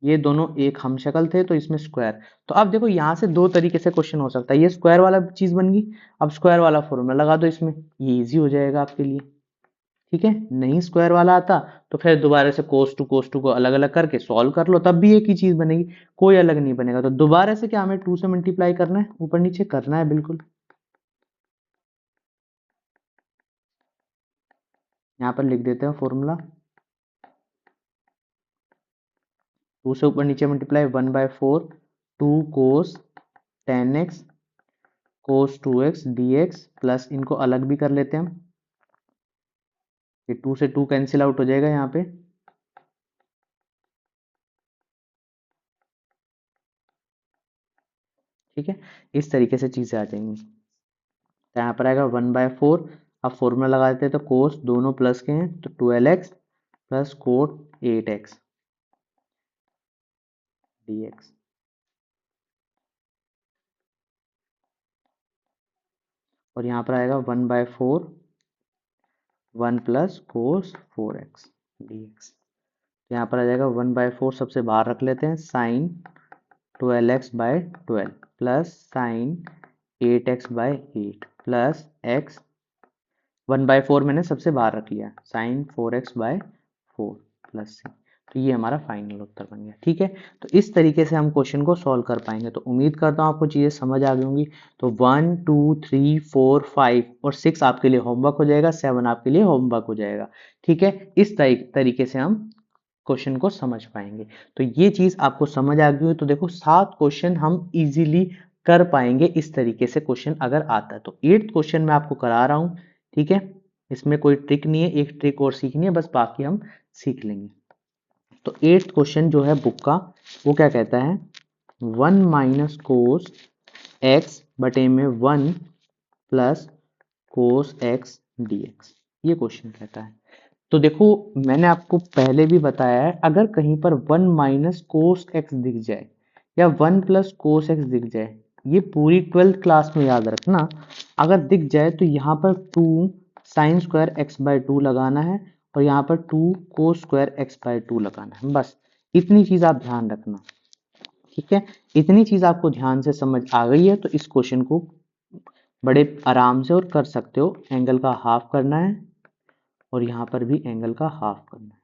ये दोनों एक हम शक्ल थे तो इसमें स्क्वायर। तो अब देखो यहाँ से दो तरीके से क्वेश्चन हो सकता है। ये स्क्वायर वाला चीज बन गई, अब स्क्वायर वाला फॉर्मूला लगा दो इसमें, ये इजी हो जाएगा आपके लिए। ठीक है, नहीं स्क्वायर वाला आता तो फिर दोबारा से कोस टू को अलग अलग करके सॉल्व कर लो, तब भी एक ही चीज बनेगी, कोई अलग नहीं बनेगा। तो दोबारा से क्या हमें 2 से मल्टीप्लाई करना है, ऊपर नीचे करना है बिल्कुल। यहाँ पर लिख देते हैं फॉर्मूला, 2 से ऊपर नीचे मल्टीप्लाई 1/4 2 कोस 10x कोस 2x dx प्लस इनको अलग भी कर लेते हैं हम, ये 2 से 2 कैंसिल आउट हो जाएगा यहाँ पे। ठीक है, इस तरीके से चीजें आ जाएंगी। तो यहाँ पर आएगा 1/4। अब फॉर्मूला लगा देते हैं, तो कोस दोनों प्लस के हैं तो 12x plus coat 8x dx। और यहाँ पर आएगा 1/4 1 प्लस कोस 4x dx। यहाँ पर आ जाएगा 1/4 सबसे बाहर रख लेते हैं, sine 12x/12 plus sine 8x/8 plus x 1/4 मैंने सबसे बाहर रख लिया, साइन 4x/4 प्लस c। तो ये हमारा फाइनल उत्तर बन गया। ठीक है, तो इस तरीके से हम क्वेश्चन को सॉल्व कर पाएंगे। तो उम्मीद करता हूँ आपको चीजें समझ आ गई होंगी। तो 1 2 3 4 5 और 6 आपके लिए होमवर्क हो जाएगा, 7 आपके लिए होमवर्क हो जाएगा। ठीक है, इस तरीके से हम क्वेश्चन को समझ पाएंगे। तो ये चीज आपको समझ आ गई हो तो देखो 7 क्वेश्चन हम इजीली कर पाएंगे इस तरीके से क्वेश्चन अगर आता है तो। 8th क्वेश्चन मैं आपको करा रहा हूं। ठीक है, इसमें कोई ट्रिक नहीं है, एक ट्रिक और सीखनी है बस, बाकी हम सीख लेंगे। तो 8th क्वेश्चन जो है बुक का, वो क्या कहता है, 1 माइनस कोस एक्स बटे में 1 प्लस कोस एक्स dx। ये क्वेश्चन कहता है। तो देखो मैंने आपको पहले भी बताया है, अगर कहीं पर 1 माइनस कोस एक्स दिख जाए या 1 प्लस कोस एक्स दिख जाए, ये पूरी 12th क्लास में याद रखना, अगर दिख जाए तो यहाँ पर 2 साइन स्क्वायर एक्स बाय 2 लगाना है और यहाँ पर 2 कोस स्क्वायर एक्स बाय 2 लगाना है। बस इतनी चीज आप ध्यान रखना, ठीक है। इतनी चीज आपको ध्यान से समझ आ गई है तो इस क्वेश्चन को बड़े आराम से और कर सकते हो। एंगल का हाफ करना है और यहाँ पर भी एंगल का हाफ करना है,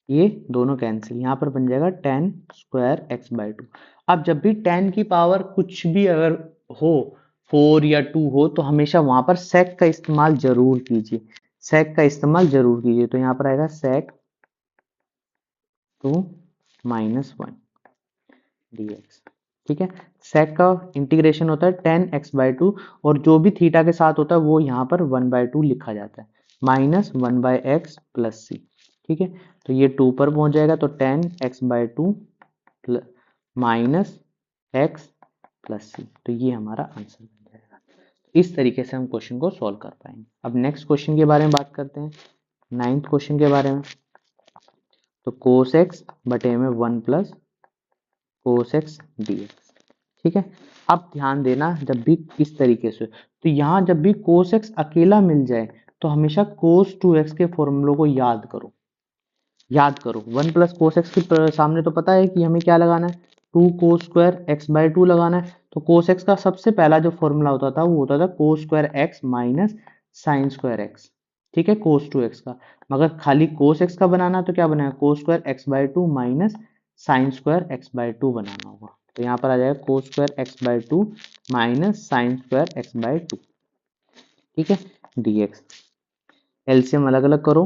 ये दोनों कैंसिल, यहाँ पर बन जाएगा tan स्क्वायर एक्स बाई 2। अब जब भी tan की पावर कुछ भी अगर हो 4 या 2 हो तो हमेशा वहां पर sec का इस्तेमाल जरूर कीजिए, sec का इस्तेमाल जरूर कीजिए। तो यहाँ पर आएगा sec 2 माइनस 1 dx, ठीक है। sec का इंटीग्रेशन होता है tan x बाई 2 और जो भी थीटा के साथ होता है वो यहाँ पर 1 बाई 2 लिखा जाता है, minus 1 by x plus C, ठीक है। तो ये 2 पर पहुंच जाएगा तो tan x by 2 minus x plus C, तो ये हमारा आंसर बन जाएगा। इस तरीके से हम क्वेश्चन को सॉल्व कर पाएंगे। अब नेक्स्ट क्वेश्चन के बारे में बात करते हैं, 9th क्वेश्चन के बारे में। तो कोस एक्स बटे में 1 प्लस कोस एक्स dx, ठीक है। अब ध्यान देना जब भी इस तरीके से, तो यहाँ जब भी कोस एक्स अकेला मिल जाए तो हमेशा कोस 2x के फॉर्मूलों को याद करो, याद करो। 1 प्लस कोस एक्स के सामने तो पता है कि हमें क्या लगाना है, 2 कोस स्क्वायर एक्स बाई 2 लगाना है। तो कोस एक्स का सबसे पहला जो फॉर्मूला होता था वो होता था कोस square x minus sign square x, ठीक है, कोस 2x का। मगर खाली कोस एक्स का बनाना है तो क्या बनाएगा, कोस square x by 2 minus sign square x by 2 बनाना होगा। तो यहाँ पर आ जाएगा कोस square x by 2 minus sign square x by 2, ठीक है, dx। एलसीएम अलग अलग करो,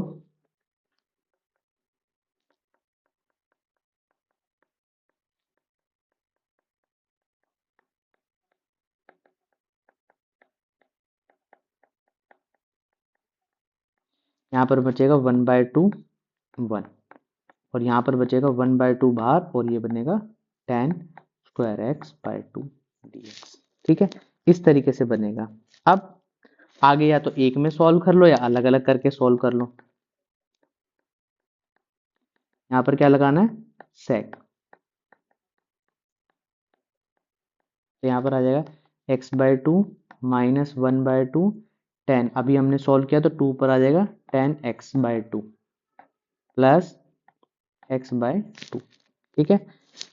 यहाँ पर बचेगा 1 बाई 2 1 और यहाँ पर बचेगा 1 बाई 2 बाहर और ये बनेगा tan square x by 2 dx, ठीक है। इस तरीके से बनेगा। अब आगे या तो एक में सॉल्व कर लो या अलग अलग करके सॉल्व कर लो। यहाँ पर क्या लगाना है, sec, तो यहाँ पर आ जाएगा x by 2 minus 1 by 2 ten, अभी हमने सॉल्व किया तो 2 पर आ जाएगा tan x by 2 plus x by 2, ठीक है।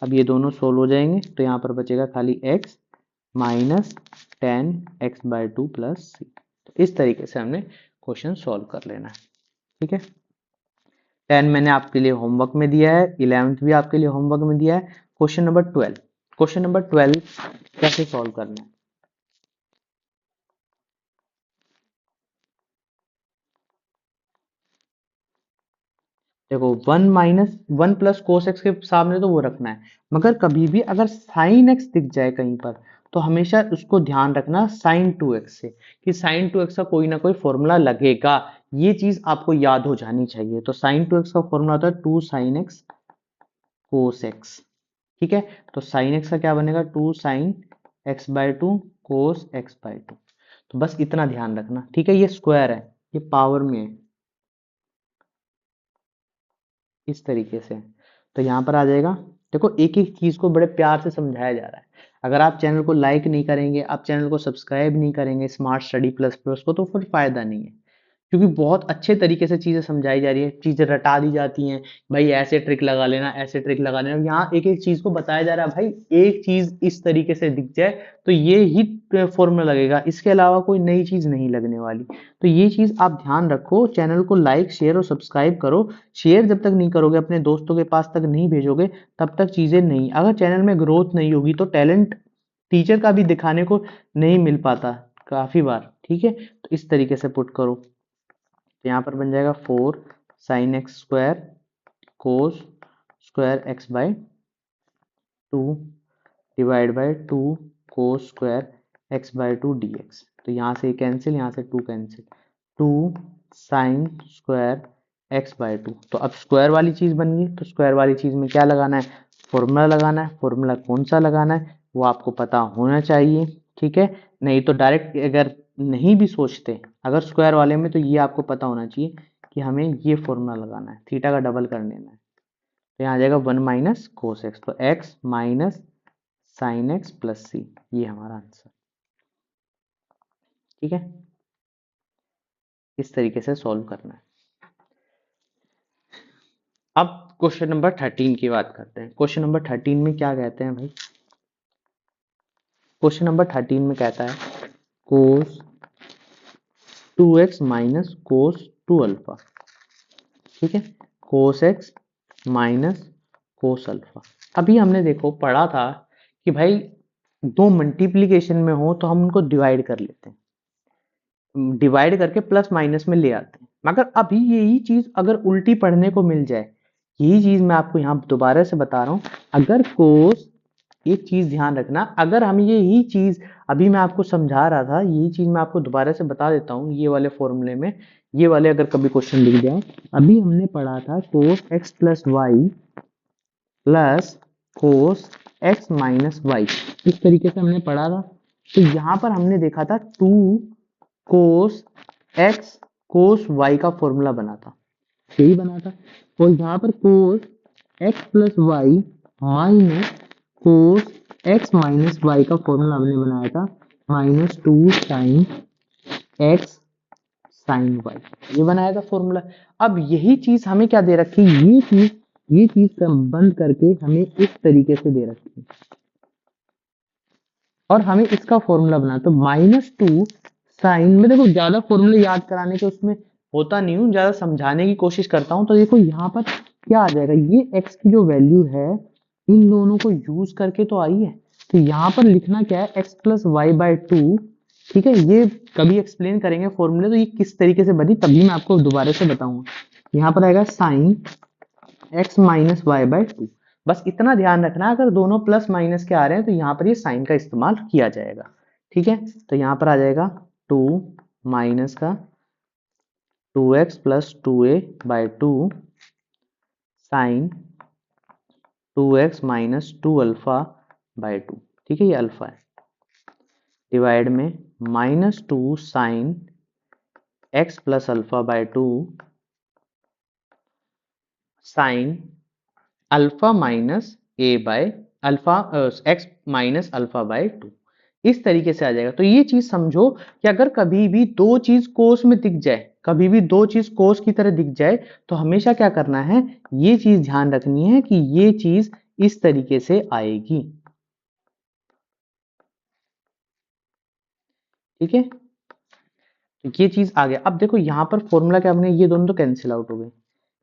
अब ये दोनों सोल्व हो जाएंगे तो यहाँ पर बचेगा खाली x minus tan x by 2 plus C. तो इस तरीके से हमने क्वेश्चन सॉल्व कर लेना है, ठीक है। 10 मैंने आपके लिए होमवर्क में दिया है, 11th भी आपके लिए होमवर्क में दिया है। क्वेश्चन नंबर 12, क्वेश्चन नंबर 12 कैसे सॉल्व करना है। देखो 1 माइनस 1 प्लस कोस एक्स के सामने तो वो रखना है, मगर कभी भी अगर साइन एक्स दिख जाए कहीं पर तो हमेशा उसको ध्यान रखना साइन 2x से, कि साइन 2x का कोई ना कोई फॉर्मूला लगेगा, ये चीज आपको याद हो जानी चाहिए। तो साइन 2x का फॉर्मूला होता है 2 साइन एक्स कोस एक्स, ठीक है। तो साइन एक्स का क्या बनेगा, 2 sine x by 2 cos x by 2। तो बस इतना ध्यान रखना, ठीक है। ये स्क्वायर है, ये पावर में है, इस तरीके से। तो यहाँ पर आ जाएगा, देखो एक एक चीज को बड़े प्यार से समझाया जा रहा है। अगर आप चैनल को लाइक नहीं करेंगे, आप चैनल को सब्सक्राइब नहीं करेंगे स्मार्ट स्टडी प्लस प्लस को, तो फिर फायदा नहीं है, क्योंकि बहुत अच्छे तरीके से चीजें समझाई जा रही है, चीजें रटा दी जाती हैं, भाई ऐसे ट्रिक लगा लेना, ऐसे ट्रिक लगा लेना। यहाँ एक एक चीज को बताया जा रहा है, भाई एक चीज इस तरीके से दिख जाए तो ये ही फॉर्मूला लगेगा, इसके अलावा कोई नई चीज नहीं लगने वाली। तो ये चीज आप ध्यान रखो, चैनल को लाइक शेयर और सब्सक्राइब करो। शेयर जब तक नहीं करोगे, अपने दोस्तों के पास तक नहीं भेजोगे, तब तक चीजें नहीं, अगर चैनल में ग्रोथ नहीं होगी तो टैलेंट टीचर का भी दिखाने को नहीं मिल पाता काफी बार, ठीक है। तो इस तरीके से पुट करो, तो यहाँ पर बन जाएगा 4 sine x square cos square x by 2 divide by 2 cos square x by 2 dx। तो यहाँ से कैंसिल, यहाँ से 2 cancel, 2 sign square x by 2। तो अब स्क्वायर वाली चीज बन गई, तो स्क्वायर वाली चीज में क्या लगाना है, फॉर्मूला लगाना है। फॉर्मूला कौन सा लगाना है वो आपको पता होना चाहिए, ठीक है। नहीं तो डायरेक्ट अगर नहीं भी सोचते अगर स्क्वायर वाले में, तो ये आपको पता होना चाहिए कि हमें ये फॉर्मूला लगाना है, थीटा का डबल कर लेना है। तो यहाँ आ जाएगा 1 माइनस कोस एक्स, तो x minus sine x plus सी, ये हमारा आंसर। ठीक है, इस तरीके से सॉल्व करना है। अब क्वेश्चन नंबर 13 की बात करते हैं। क्वेश्चन नंबर 13 में क्या कहते हैं भाई? क्वेश्चन नंबर 13 में कहता है कोस 2x माइनस कोस 2 अल्फा। ठीक है, cos x minus cos alpha. अभी हमने देखो पढ़ा था कि भाई दो मल्टीप्लीकेशन में हो तो हम उनको डिवाइड कर लेते हैं, डिवाइड करके प्लस माइनस में ले आते हैं। मगर अभी यही चीज अगर उल्टी पढ़ने को मिल जाए, यही चीज मैं आपको यहाँ दोबारा से बता रहा हूँ। अगर कोस, एक चीज ध्यान रखना, अगर हम यही चीज अभी मैं आपको समझा रहा था, यही चीज मैं आपको दोबारा से बता देता हूँ ये वाले फॉर्मूले में, ये वाले अगर कभी क्वेश्चन लिख जाए, अभी हमने पढ़ा था cos x plus y plus cos x minus y, इस तरीके से हमने पढ़ा था। तो यहाँ पर हमने देखा था 2 कोस एक्स कोस वाई का फॉर्मूला बना था, यही बना था। और यहाँ पर cos x plus y minus cos x minus y का फॉर्मूला हमने बनाया था minus 2 sine x sine y, ये बनाया था फॉर्मूला। अब यही चीज हमें क्या दे रखी है, ये चीज बंद करके हमें इस तरीके से दे रखी है, और हमें इसका फॉर्मूला बना, तो -2 साइन में, देखो ज्यादा फॉर्मूले याद कराने के उसमें होता नहीं हूँ, ज्यादा समझाने की कोशिश करता हूँ। तो देखो यहाँ पर क्या आ जाएगा, ये x की जो वैल्यू है इन दोनों को यूज करके तो आई है, तो यहाँ पर लिखना क्या है, x plus y by two. ठीक है, ये कभी एक्सप्लेन करेंगे फॉर्मूले, तो ये किस तरीके से बनी तभी मैं आपको दोबारा से बताऊंगा। यहाँ पर आएगा sine x minus y by two. बस इतना ध्यान रखना, अगर दोनों प्लस माइनस के आ रहे हैं तो यहाँ पर ये साइन का इस्तेमाल किया जाएगा। ठीक है, तो यहाँ पर आ जाएगा 2 माइनस का 2x plus 2a by two sine 2x minus 2 alpha by two. ठीक है, ये अल्फा है, डिवाइड में -2 sine x plus alpha by two sine alpha minus a by alpha x minus alpha by two, इस तरीके से आ जाएगा। तो ये चीज समझो कि अगर कभी भी दो चीज कोस में दिख जाए, कभी भी दो चीज कोस की तरह दिख जाए, तो हमेशा क्या करना है, ये चीज ध्यान रखनी है कि ये चीज इस तरीके से आएगी। ठीक है, तो ये चीज आ गया। अब देखो यहाँ पर फॉर्मूला क्या बने, ये दोनों तो कैंसिल आउट हो गए।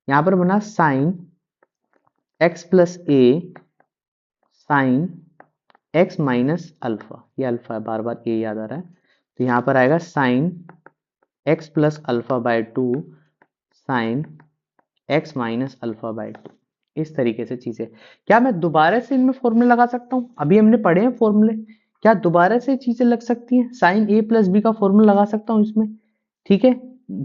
यहाँ पर बना साइन एक्स प्लस ए साइन एक्स माइनस अल्फा, ये अल्फा है, बार बार ए याद आ रहा है, तो यहाँ पर आएगा sine x plus alpha by to sign x minus alpha by two, इस तरीके से चीजें। क्या मैं दोबारा से इनमें फॉर्मूले लगा सकता हूँ? अभी हमने पढ़े हैं फॉर्मूले, क्या दोबारा से चीजें लग सकती हैं? साइन ए प्लस बी का फॉर्मूला लगा सकता हूँ इसमें। ठीक है,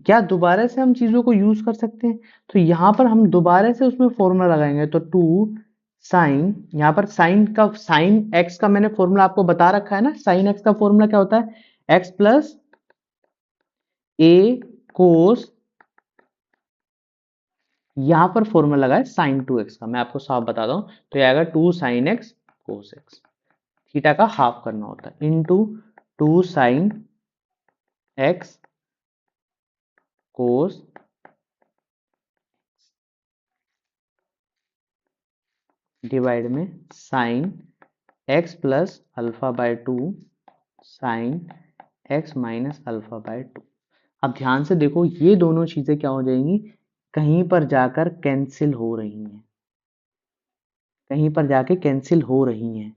क्या दोबारा से हम चीजों को यूज कर सकते हैं? तो यहाँ पर हम दोबारा से उसमें फॉर्मूला लगाएंगे, तो 2 साइन, यहाँ पर साइन का, साइन एक्स का मैंने फॉर्मूला आपको बता रखा है ना, साइन एक्स का फॉर्मूला क्या होता है, एक्स प्लस ए कोस, यहां पर फॉर्मूला लगा है साइन 2x का, मैं आपको साफ बताता हूं, तो ये आएगा 2 sine x cos x, theta का हाफ करना होता है, इंटू 2 साइन एक्स कोस डिवाइड में sine x plus alpha by to sign x minus alpha by to. अब ध्यान से देखो, ये दोनों चीजें क्या हो जाएंगी, कहीं पर जाकर कैंसिल हो रही हैं, कहीं पर जाके कैंसिल हो रही हैं।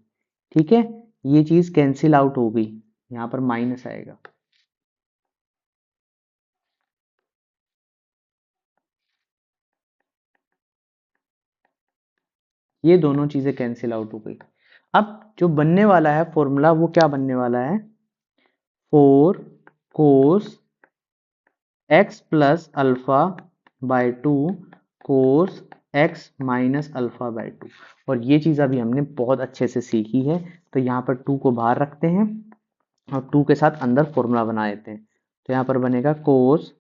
ठीक है, ये चीज कैंसिल आउट हो गई, यहाँ पर माइनस आएगा। ये दोनों चीजें कैंसिल आउट हो गई। अब जो बनने वाला है फॉर्मूला, वो क्या बनने वाला है, 4 कोस x plus alpha by to cos x minus alpha by to. और ये चीज अभी हमने बहुत अच्छे से सीखी है, तो यहाँ पर 2 को बाहर रखते हैं, और 2 के साथ अंदर फॉर्मूला बना देते हैं। तो यहाँ पर बनेगा कोस,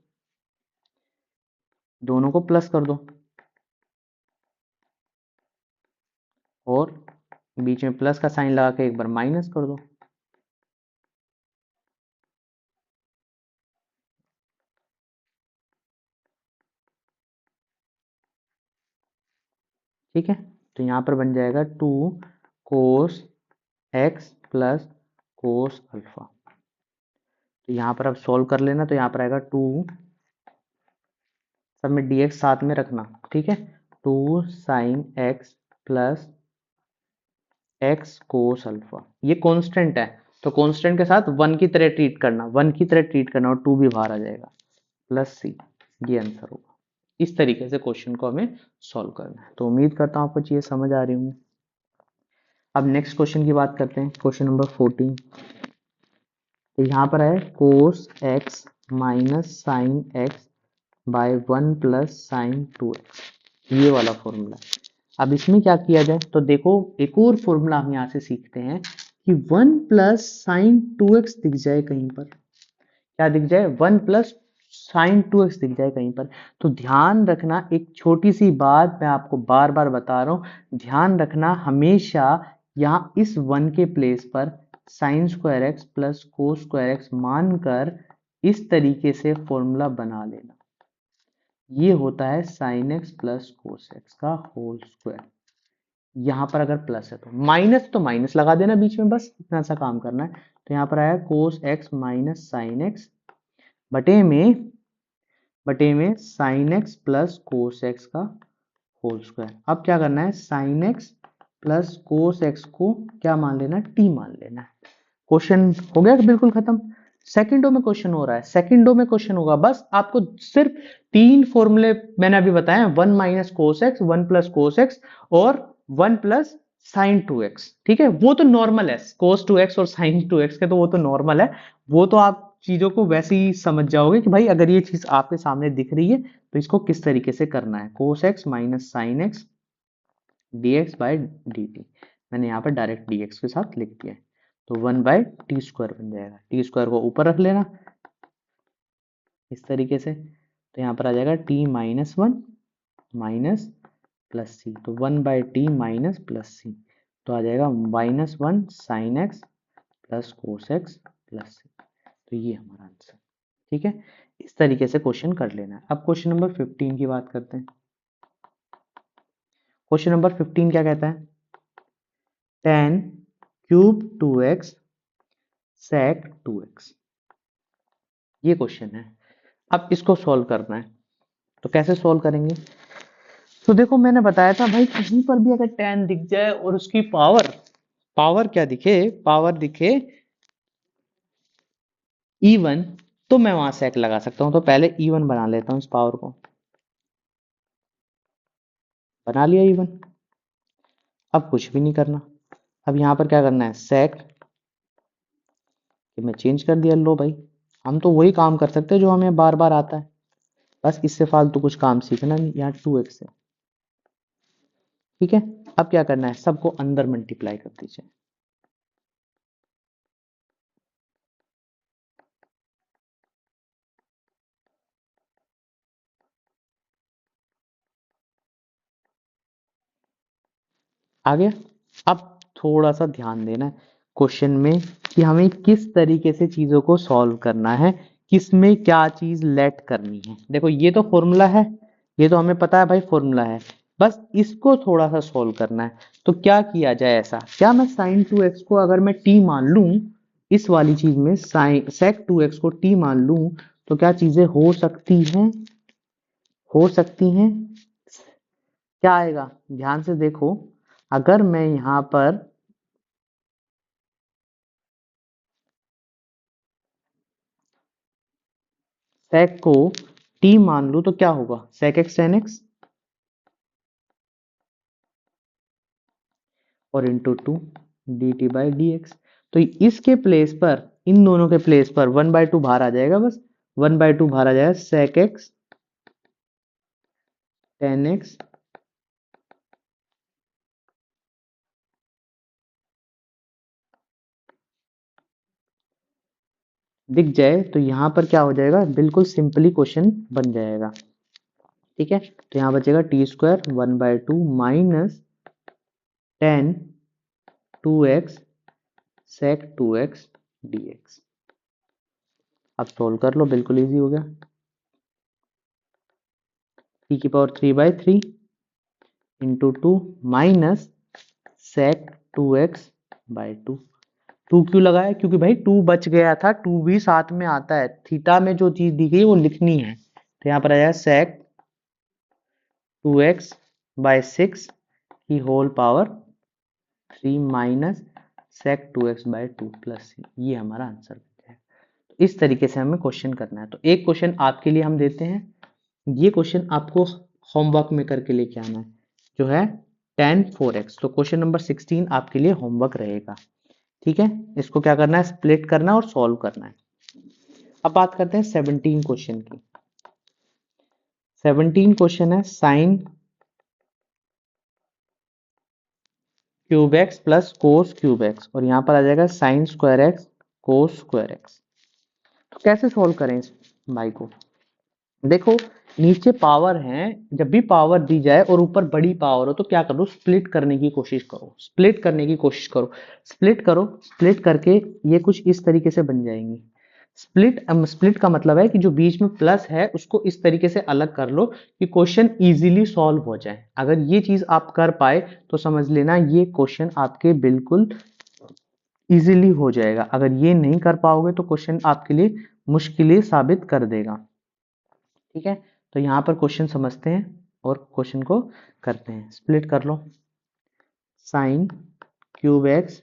दोनों को प्लस कर दो और बीच में प्लस का साइन लगा के एक बार माइनस कर दो। ठीक है, तो यहाँ पर बन जाएगा 2 cos x plus cos alpha. तो यहाँ पर अब सॉल्व कर लेना, तो यहाँ पर आएगा 2, सब में dx साथ में रखना, ठीक है, 2 sine x plus x cos alpha. ये कांस्टेंट है, तो कांस्टेंट के साथ 1 की तरह ट्रीट करना, 1 की तरह ट्रीट करना और 2 भी बाहर आ जाएगा, प्लस सी, ये आंसर होगा। इस तरीके से क्वेश्चन को हमें सॉल्व करना है। तो उम्मीद करता हूँ आपको चीजें समझ आ रही होंगी। अब नेक्स्ट क्वेश्चन की बात करते हैं, क्वेश्चन नंबर 14। तो यहाँ पर है cos x minus sine x by 1 plus sine 2x, ये वाला फॉर्मूला है। अब इसमें क्या किया जाए, तो देखो एक और फॉर्मूला हम यहाँ से सीखते हैं कि 1 प्लस साइन 2x दिख जाए कहीं पर, क्या दिख जाए, 1 प्लस साइन 2x दिख जाए कहीं पर। तो ध्यान रखना, एक छोटी सी बात मैं आपको बार बार बता रहा हूं, ध्यान रखना हमेशा यहाँ इस 1 के प्लेस पर sign square x plus cos square x मानकर इस तरीके से फॉर्मूला बना लेना। ये होता है sine x plus cos x का होल स्क्वायर। यहाँ पर अगर प्लस है तो माइनस लगा देना बीच में, बस इतना सा काम करना है। तो यहाँ पर आया कोस एक्स माइनस साइन एक्स बटे में sine x plus cos x का होल स्क्वायर। अब क्या करना है, sine x plus cos x को क्या मान लेना, टी मान लेना है। क्वेश्चन हो गया बिल्कुल खत्म। सेकंडो में क्वेश्चन हो रहा है, सेकंडो में क्वेश्चन होगा, बस आपको सिर्फ 3 फॉर्मूले मैंने अभी बताए, 1 minus cos x, 1 plus cos x और 1 प्लस साइन 2x। ठीक है, वो तो नॉर्मल है, कोस 2x और साइन 2x के तो वो तो नॉर्मल है, वो तो आप चीजों को वैसे ही समझ जाओगे कि भाई अगर ये चीज आपके सामने दिख रही है तो इसको किस तरीके से करना है। Cos x minus sine x dx by dt, मैंने यहाँ पर डायरेक्ट dx के साथ लिख दिया है। तो 1 बाय टी स्क्वायर बन जाएगा, टी स्क्वायर को ऊपर रख लेना इस तरीके से। तो यहाँ पर आ जाएगा t minus 1 minus plus C, तो 1 by t minus plus C, तो आ जाएगा minus 1 sine x plus cos x plus C. तो ये हमारा आंसर, ठीक है। इस तरीके से क्वेश्चन कर लेना है। अब क्वेश्चन नंबर 15 की बात करते हैं। क्वेश्चन नंबर 15 क्या कहता है, tan cube 2x sec 2x, ये क्वेश्चन है। अब इसको सॉल्व करना है, तो कैसे सॉल्व करेंगे, तो देखो मैंने बताया था भाई कहीं पर भी अगर tan दिख जाए और उसकी पावर पावर क्या दिखे, पावर दिखे E1, तो मैं वहां sec लगा सकता हूं। तो पहले E1 बना लेता हूं, इस पावर को बना लिया E1। अब कुछ भी नहीं करना, अब यहां पर क्या करना है, sec, कि मैं चेंज कर दिया, लो भाई हम तो वही काम कर सकते हैं जो हमें बार बार आता है, बस इससे फालतू कुछ काम सीखना नहीं। यहाँ 2x है, ठीक है। अब क्या करना है, सबको अंदर मल्टीप्लाई कर दीजिए। आ गया। अब थोड़ा सा ध्यान देना है क्वेश्चन में कि हमें किस तरीके से चीजों को सॉल्व करना है, किस में क्या चीज लेट करनी है। देखो ये तो फॉर्मूला है, ये तो हमें पता है भाई फॉर्मूला है, बस इसको थोड़ा सा सॉल्व करना है। तो क्या किया जाए, ऐसा क्या, मैं साइन 2x को अगर मैं t मान लूं, इस वाली चीज में साइन सेक 2x को t मान लूं, तो क्या चीजें हो सकती हैं, हो सकती हैं। क्या आएगा, ध्यान से देखो, अगर मैं यहां पर sec को t मान लूं तो क्या होगा, sec x tan x और into 2 D t by d x. तो इसके प्लेस पर, इन दोनों के प्लेस पर 1 बाय 2 बाहर आ जाएगा, बस 1 बाय 2 बाहर आ जाएगा, sec x tan x दिख जाए तो यहाँ पर क्या हो जाएगा, बिल्कुल सिंपली क्वेश्चन बन जाएगा। ठीक है, तो यहाँ बचेगा T square 1/2 minus 10 2x sec 2x dx। अब सोल्व कर लो, बिल्कुल इजी हो गया। t की power 3/3 into 2 minus sec 2x/2। 2 क्यों लगाया, क्योंकि भाई 2 बच गया था, 2 भी साथ में आता है, थीटा में जो चीज दी गई वो लिखनी है। तो यहाँ पर आया sec 2x/6 की whole power 3 minus sec 2x/2 plus c। ये हमारा आंसर है। इस तरीके से हमें क्वेश्चन करना है। तो एक क्वेश्चन आपके लिए हम देते हैं, ये क्वेश्चन आपको होमवर्क में करके लेके आना है, जो है tan 4x। तो क्वेश्चन नंबर 16 आपके लिए होमवर्क रहेगा। ठीक है, इसको क्या करना है, स्प्लिट करना है और सॉल्व करना है। अब बात करते हैं 17 क्वेश्चन की। 17 क्वेश्चन है sign cube x plus cos cube x, और यहाँ पर आ जाएगा sign square x cos square x. तो कैसे सॉल्व करें इस भाई को, देखो नीचे पावर है, जब भी पावर दी जाए और ऊपर बड़ी पावर हो तो क्या करो, स्प्लिट करने की कोशिश करो, स्प्लिट करने की कोशिश करो, स्प्लिट करो, स्प्लिट करके ये कुछ इस तरीके से बन जाएंगी। स्प्लिट का मतलब है कि जो बीच में प्लस है उसको इस तरीके से अलग कर लो कि क्वेश्चन इजीली सॉल्व हो जाए। अगर ये चीज आप कर पाए तो समझ लेना ये क्वेश्चन आपके बिल्कुल इजीली हो जाएगा। अगर ये नहीं कर पाओगे तो क्वेश्चन आपके लिए मुश्किल साबित कर देगा। ठीक है, तो यहाँ पर क्वेश्चन समझते हैं और क्वेश्चन को करते हैं। स्प्लिट कर लो, sine cube x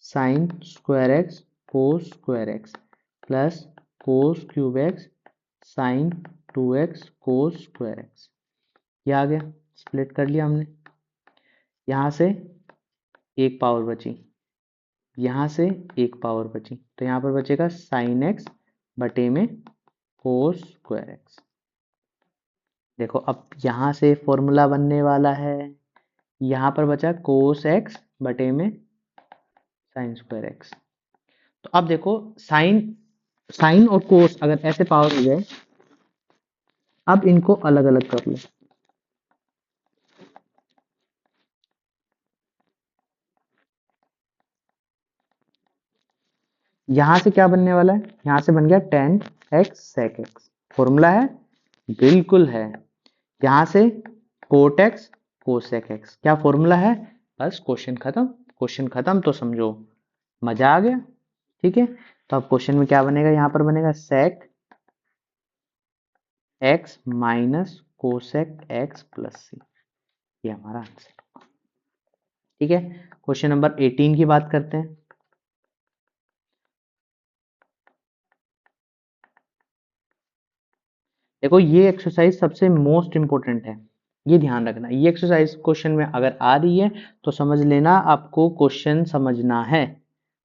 sine square x cos square x plus cos cube x sine 2x cos square x. ये आ गया, स्प्लिट कर लिया हमने। यहाँ से एक पावर बची, यहाँ से एक पावर बची, तो यहाँ पर बचेगा साइन एक्स बटे में कोस स्क्वायर एक्स। देखो अब यहाँ से फॉर्मूला बनने वाला है, यहाँ पर बचा कोस एक्स बटे में साइन स्क्वायर एक्स। तो अब देखो साइन साइन और कोस अगर ऐसे पावर हो जाए, अब इनको अलग अलग कर लो। यहां से क्या बनने वाला है, यहां से बन गया tan x sec x, formula है, बिल्कुल है। यहां से कोट एक्स कोसेक एक्स, क्या फॉर्मूला है, बस क्वेश्चन खत्म। क्वेश्चन खत्म तो समझो मजा आ गया। ठीक है, तो अब क्वेश्चन में क्या बनेगा, यहां पर बनेगा sec x minus cosec x plus सी। ये हमारा आंसर। ठीक है, क्वेश्चन नंबर 18 की बात करते हैं। देखो ये एक्सरसाइज सबसे मोस्ट इंपॉर्टेंट है, ये ध्यान रखना। ये एक्सरसाइज क्वेश्चन में अगर आ रही है तो समझ लेना आपको क्वेश्चन समझना है,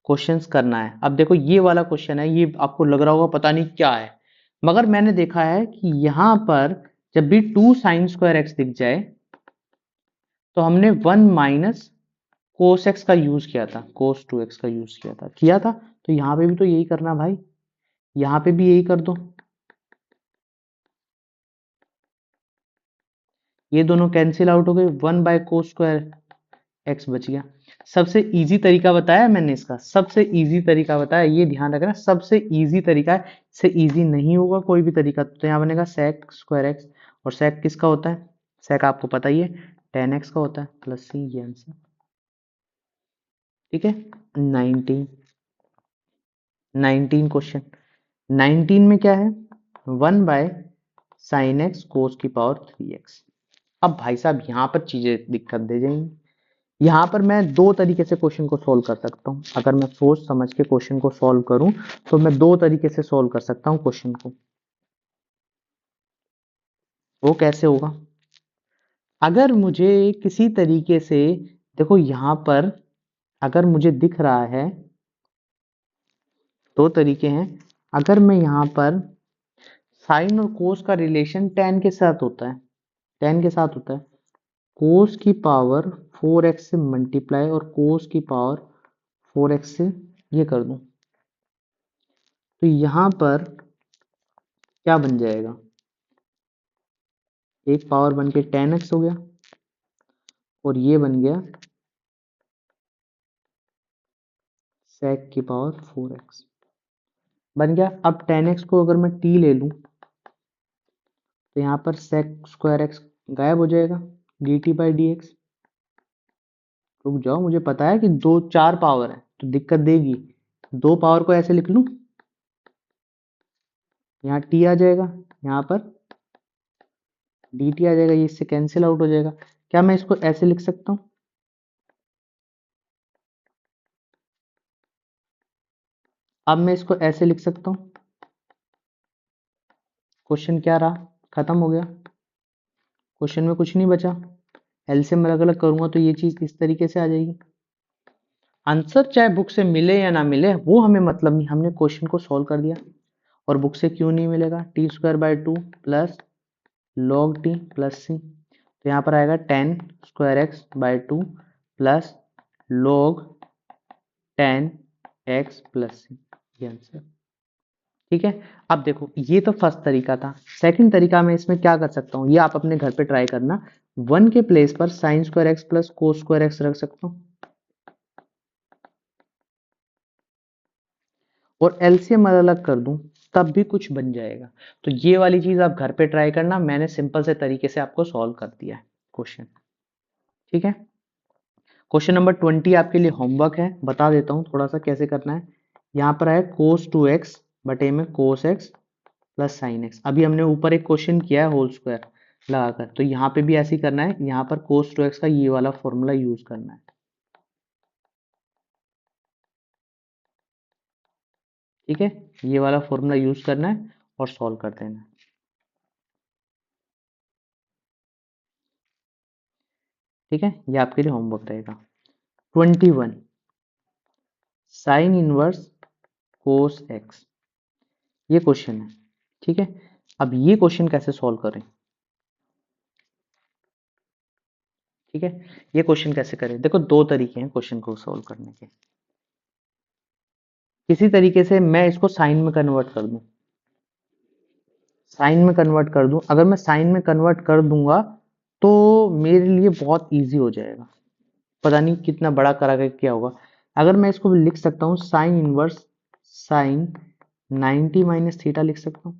क्वेश्चंस करना है। अब देखो ये वाला क्वेश्चन है, ये आपको लग रहा होगा पता नहीं क्या है, मगर मैंने देखा है कि यहाँ पर जब भी 2 साइन स्क्वायर एक्स दिख जाए तो हमने 1 माइनस कोस एक्स का यूज किया था, कोस 2x का यूज किया था। तो यहाँ पे भी तो यही करना भाई, यहाँ पे भी यही कर दो। ये दोनों कैंसिल आउट हो गए, 1/cos² एक्स बच गया। सबसे इजी तरीका बताया मैंने, इसका सबसे इजी तरीका बताया, ये ध्यान रखना, सबसे इजी तरीका है, इससे इजी नहीं होगा कोई भी तरीका। तो यहाँ बनेगा sec स्क्वायर एक्स, और sec किसका होता है, sec आपको पता ही है tan x का होता है, प्लस सी, ये आंसर। ठीक है, 19 19 क्वेश्चन, 19 में क्या है, 1/sin x cos की पावर 3x। अब भाई साहब यहाँ पर चीजें दिक्कत दे जाएंगी। यहाँ पर मैं दो तरीके से क्वेश्चन को सॉल्व कर सकता हूँ, अगर मैं सोच समझ के क्वेश्चन को सॉल्व करूं तो मैं दो तरीके से सॉल्व कर सकता हूँ क्वेश्चन को। वो कैसे होगा, अगर मुझे किसी तरीके से, देखो यहाँ पर अगर मुझे दिख रहा है, दो तरीके हैं। अगर मैं यहाँ पर साइन और कोस का रिलेशन tan के साथ होता है, tan के साथ होता है, कोस की पावर 4x से मल्टीप्लाई और कोस की पावर 4x से ये कर दूं, तो यहां पर क्या बन जाएगा, एक पावर बन के 10x हो गया और ये बन गया sec की पावर 4x बन गया। अब 10x को अगर मैं t ले लूं तो यहाँ पर sec स्क्वायर x गायब हो जाएगा, dt बाई डी एक्स। रुक जाओ, मुझे पता है कि दो चार पावर है तो दिक्कत देगी। दो पावर को ऐसे लिख लूं, यहाँ t आ जाएगा, यहाँ पर dt आ जाएगा, ये इससे कैंसिल आउट हो जाएगा। क्या मैं इसको ऐसे लिख सकता हूँ, अब मैं इसको ऐसे लिख सकता हूँ। क्वेश्चन क्या रहा, खत्म हो गया, क्वेश्चन में कुछ नहीं बचा। एलसीएम अलग अलग करूंगा तो ये चीज इस तरीके से आ जाएगी। आंसर चाहे बुक से मिले या ना मिले वो हमें मतलब नहीं, हमने क्वेश्चन को सॉल्व कर दिया। और बुक से क्यों नहीं मिलेगा, t square by 2 plus log t plus C, तो यहाँ पर आएगा 10 square x by 2 plus log 10 x plus सी, ये आंसर। ठीक है, अब देखो ये तो फर्स्ट तरीका था। सेकंड तरीका मैं इसमें क्या कर सकता हूँ, ये आप अपने घर पे ट्राई करना। 1 के प्लेस पर sign square x plus cos square x रख सकता हूँ और एलसीएम अलग अलग कर दूं तब भी कुछ बन जाएगा। तो ये वाली चीज आप घर पे ट्राई करना, मैंने सिंपल से तरीके से आपको सॉल्व कर दिया है क्वेश्चन। ठीक है, क्वेश्चन नंबर 20 आपके लिए होमवर्क है, बता देता हूँ थोड़ा सा कैसे करना है। यहाँ पर है कोस 2x बटे में कोस x प्लस साइन x। अभी हमने ऊपर एक क्वेश्चन किया है होल स्क्वायर लगाकर, तो यहाँ पे भी ऐसे ही करना है। यहाँ पर कोस 2x का ये वाला फॉर्मूला यूज करना है। ठीक है, ये वाला फॉर्मूला यूज करना है और सॉल्व कर देना है। ठीक है, ये आपके लिए होमवर्क रहेगा। 21 साइन इनवर्स कोस एक्स, ये क्वेश्चन है। ठीक है, अब ये क्वेश्चन कैसे सॉल्व करें। ठीक है, ये क्वेश्चन कैसे करें, देखो दो तरीके हैं क्वेश्चन को सॉल्व करने के। किसी तरीके से मैं इसको साइन में कन्वर्ट कर दूं, साइन में कन्वर्ट कर दूं, अगर मैं साइन में कन्वर्ट कर दूंगा तो मेरे लिए बहुत इजी हो जाएगा। पता नहीं कितना बड़ा करा के क्या होगा। अगर मैं इसको लिख सकता हूँ sine inverse sine 90 minus theta लिख सकता हूँ,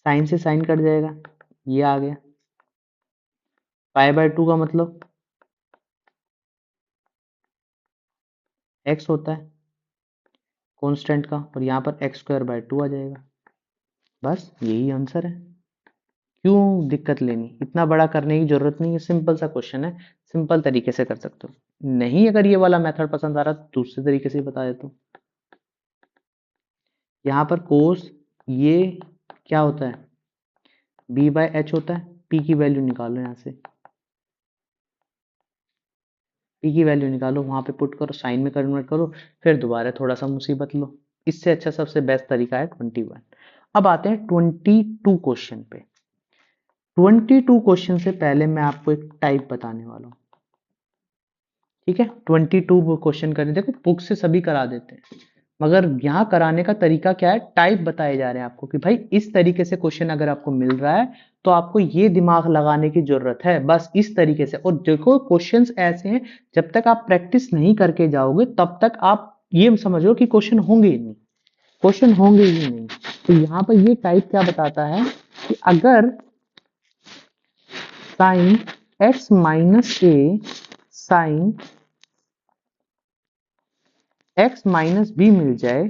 साइन से साइन कट जाएगा, ये आ गया। पाई बाय 2 का मतलब x होता है कांस्टेंट का, और यहाँ पर x स्क्वायर बाय 2 आ जाएगा। बस यही आंसर है, क्यों दिक्कत लेनी, इतना बड़ा करने की जरूरत नहीं है, सिंपल सा क्वेश्चन है, सिंपल तरीके से कर सकते हो। नहीं अगर ये वाला मेथड पसंद आ रहा तो दूसरे तरीके से बता देता हूँ। यहाँ पर कोस ये क्या होता है, b बाय एच होता है, p की वैल्यू निकालो, यहाँ से p की वैल्यू निकालो, वहां पे पुट करो, साइन में कन्वर्ट करो, फिर दोबारा थोड़ा सा मुसीबत लो। इससे अच्छा सबसे बेस्ट तरीका है 21। अब आते हैं 22 क्वेश्चन पे। 22 क्वेश्चन से पहले मैं आपको एक टाइप बताने वाला हूँ। ठीक है, 22 क्वेश्चन करने, देखो बुक से सभी करा देते हैं, मगर यहाँ कराने का तरीका क्या है, टाइप बताए जा रहे हैं आपको कि भाई इस तरीके से क्वेश्चन अगर आपको मिल रहा है तो आपको ये दिमाग लगाने की जरूरत है, बस इस तरीके से। और देखो क्वेश्चंस ऐसे हैं, जब तक आप प्रैक्टिस नहीं करके जाओगे तब तक आप ये समझो कि क्वेश्चन होंगे ही नहीं, क्वेश्चन होंगे ही नहीं। तो यहाँ पर ये टाइप क्या बताता है कि अगर sign x minus a sine x minus B मिल जाए,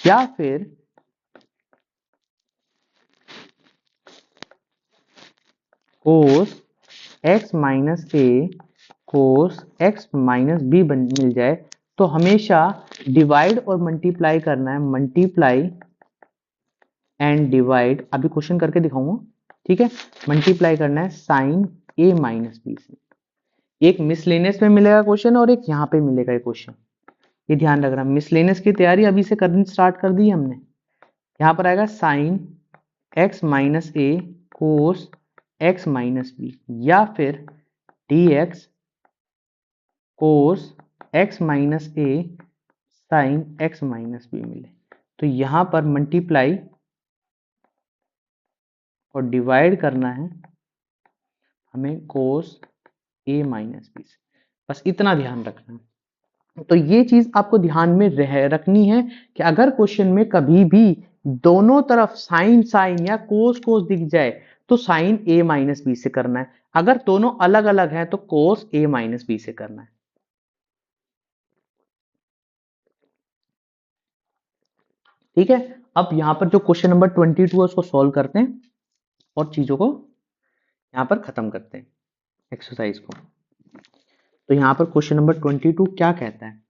या फिर कोस x minus a cos x minus B मिल जाए, तो हमेशा डिवाइड और मल्टीप्लाई करना है, मल्टीप्लाई एंड डिवाइड। अभी क्वेश्चन करके दिखाऊंगा। ठीक है, मल्टीप्लाई करना है साइन ए माइनस बी से। एक मिसलेनियस में मिलेगा क्वेश्चन और एक यहाँ पे मिलेगा क्वेश्चन, ये ध्यान रखना। मिसलेनियस की तैयारी अभी से करनी स्टार्ट कर दी हमने। यहाँ पर आएगा sine x minus a cos x minus b, या फिर d x cos x minus a sine x minus b मिले। तो यहां पर मल्टीप्लाई और डिवाइड करना है हमें कोस ए माइनस बी से, बस इतना ध्यान रखना है। तो ये चीज आपको ध्यान में रखनी है कि अगर क्वेश्चन में कभी भी दोनों तरफ साइन साइन या कोस कोस दिख जाए तो साइन ए माइनस बी से करना है, अगर दोनों अलग अलग है तो कोस ए माइनस बी से करना है। ठीक है, अब यहां पर जो क्वेश्चन नंबर 22 है उसको सॉल्व करते हैं और चीजों को यहां पर खत्म करते हैं, एक्सरसाइज को। तो यहां पर क्वेश्चन नंबर 22 क्या कहता है,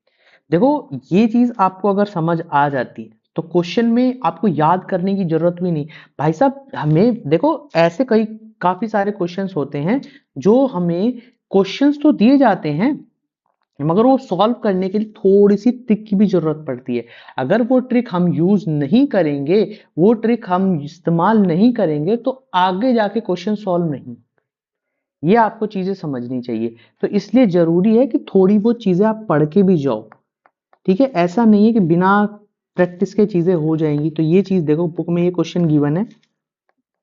देखो ये चीज आपको अगर समझ आ जाती है तो क्वेश्चन में आपको याद करने की जरूरत भी नहीं। भाई साहब हमें देखो ऐसे काफी सारे क्वेश्चंस होते हैं जो हमें क्वेश्चंस तो दिए जाते हैं मगर वो सॉल्व करने के लिए थोड़ी सी ट्रिक की भी जरूरत पड़ती है। अगर वो ट्रिक हम यूज नहीं करेंगे, वो ट्रिक हम इस्तेमाल नहीं करेंगे तो आगे जाके क्वेश्चन सॉल्व नहीं। ये आपको चीजें समझनी चाहिए, तो इसलिए जरूरी है कि थोड़ी बहुत चीजें आप पढ़ के भी जाओ। ठीक है, ऐसा नहीं है कि बिना प्रैक्टिस के चीजें हो जाएंगी। तो ये चीज देखो बुक में ये क्वेश्चन गिवन है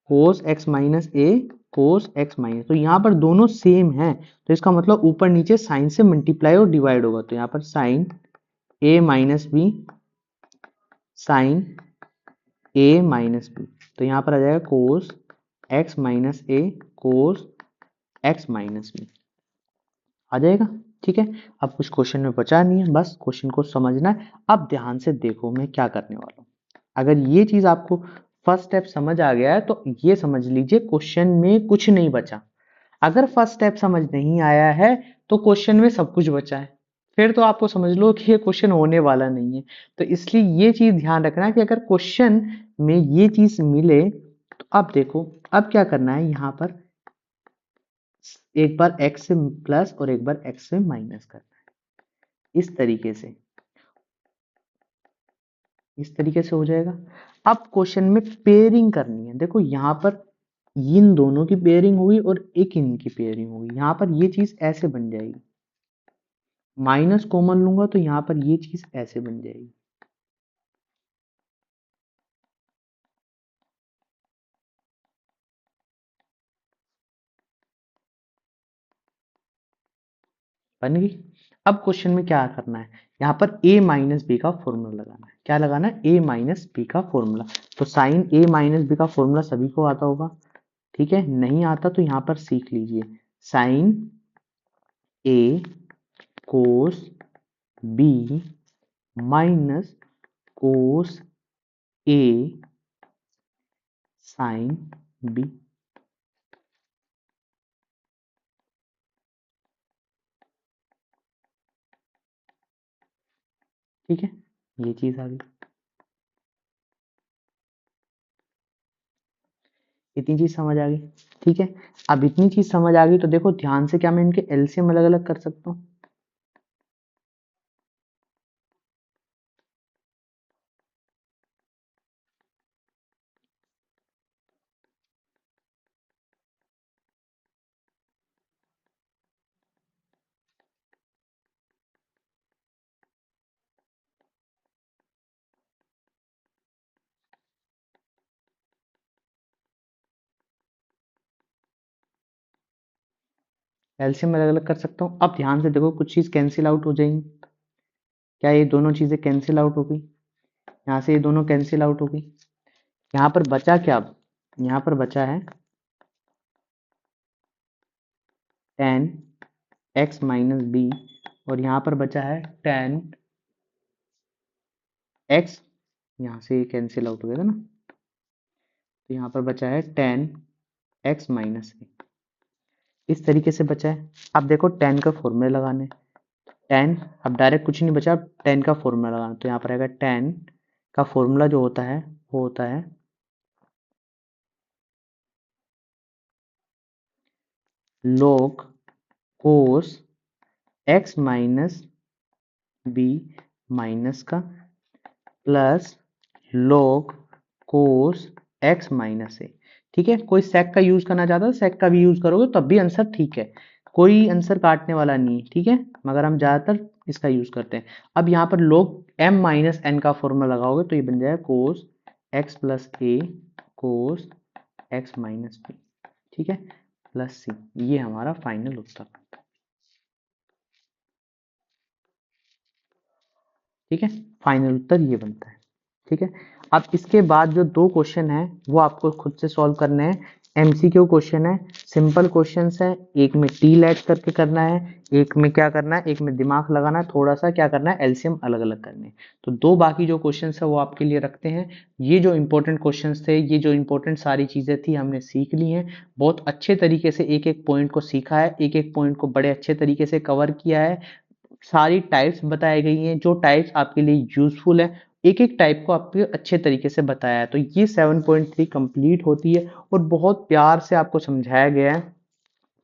cos x minus a cos x minus, तो यहाँ पर दोनों सेम है तो इसका मतलब ऊपर नीचे साइन से मल्टीप्लाई और डिवाइड होगा। तो यहाँ पर साइन ए माइनस बी साइन ए माइनस बी, तो यहाँ पर आ जाएगा कोस x minus a cos x minus B आ जाएगा। ठीक है, अब कुछ क्वेश्चन में बचा नहीं है, बस क्वेश्चन को समझना है। अब ध्यान से देखो मैं क्या करने वाला हूँ। अगर ये चीज आपको फर्स्ट स्टेप समझ आ गया है तो ये समझ लीजिए क्वेश्चन में कुछ नहीं बचा। अगर फर्स्ट स्टेप समझ नहीं आया है तो क्वेश्चन में सब कुछ बचा है, फिर तो आपको समझ लो कि ये क्वेश्चन होने वाला नहीं है। तो इसलिए ये चीज ध्यान रखना कि अगर क्वेश्चन में ये चीज मिले तो अब देखो अब क्या करना है, यहाँ पर एक बार x से प्लस और एक बार x से माइनस करना है, इस तरीके से हो जाएगा। अब क्वेश्चन में पेयरिंग करनी है, देखो यहाँ पर इन दोनों की पेयरिंग होगी और एक इनकी पेयरिंग होगी, यहाँ पर ये चीज ऐसे बन जाएगी, माइनस कॉमन लूंगा तो यहाँ पर ये चीज ऐसे बन जाएगी। बन गई। अब क्वेश्चन में क्या करना है, यहाँ पर a माइनस बी का फॉर्मूला लगाना है। क्या लगाना है, a माइनस बी का फॉर्मूला। तो साइन a माइनस बी का फॉर्मूला सभी को आता होगा, ठीक है, नहीं आता तो यहाँ पर सीख लीजिए। Sine a cos b minus cos a sine b। ठीक है, ये चीज आ गई, इतनी चीज समझ आ गई। ठीक है, अब इतनी चीज समझ आ गई तो देखो ध्यान से, क्या मैं इनके एलसीएम अलग अलग कर सकता हूँ। एलसीएम अलग अलग कर सकता हूँ। अब ध्यान से देखो कुछ चीज कैंसिल आउट हो जाएंगी, क्या ये दोनों चीजें कैंसिल आउट हो गई, यहाँ से ये दोनों कैंसिल आउट हो गई। यहाँ पर बचा क्या, अब यहाँ पर बचा है tan x माइनस बी और यहाँ पर बचा है tan x, यहाँ से ये कैंसिल आउट हो गया था ना, तो यहाँ पर बचा है tan x माइनस ए, इस तरीके से बचा है। अब देखो tan का फॉर्मूला लगाने, tan अब डायरेक्ट कुछ नहीं बचा, अब tan का फॉर्मूला लगाना, तो यहाँ पर आएगा tan का फॉर्मूला जो होता है वो होता है log cos x minus b minus का plus log cos x minus a. ठीक है, कोई सेक का यूज करना चाहता है सेक का भी यूज करोगे तब भी आंसर ठीक है, कोई आंसर काटने वाला नहीं है। ठीक है, मगर हम ज्यादातर इसका यूज करते हैं। अब यहाँ पर लोग m माइनस एन का फॉर्मूला लगाओगे तो ये बन जाएगा कोस एक्स प्लस ए कोस एक्स माइनस बी, ठीक है, प्लस सी। ये हमारा फाइनल उत्तर, ठीक है, फाइनल उत्तर ये बनता है, ठीक है। अब इसके बाद जो दो क्वेश्चन है वो आपको खुद से सॉल्व करने हैं। एमसीक्यू क्वेश्चन है, सिंपल क्वेश्चंस है, एक में टी लैट करके करना है, एक में क्या करना है, एक में दिमाग लगाना है, थोड़ा सा क्या करना है, एलसीएम अलग अलग करने हैं। तो दो बाकी जो क्वेश्चंस है वो आपके लिए रखते हैं। ये जो इंपॉर्टेंट क्वेश्चंस थे, ये जो इंपॉर्टेंट सारी चीजें थी हमने सीख ली हैं, बहुत अच्छे तरीके से एक एक पॉइंट को सीखा है, एक एक पॉइंट को बड़े अच्छे तरीके से कवर किया है। सारी टाइप्स बताई गई हैं, जो टाइप्स आपके लिए यूजफुल है, एक एक टाइप को आपके अच्छे तरीके से बताया है। तो ये 7.3 कंप्लीट होती है और बहुत प्यार से आपको समझाया गया है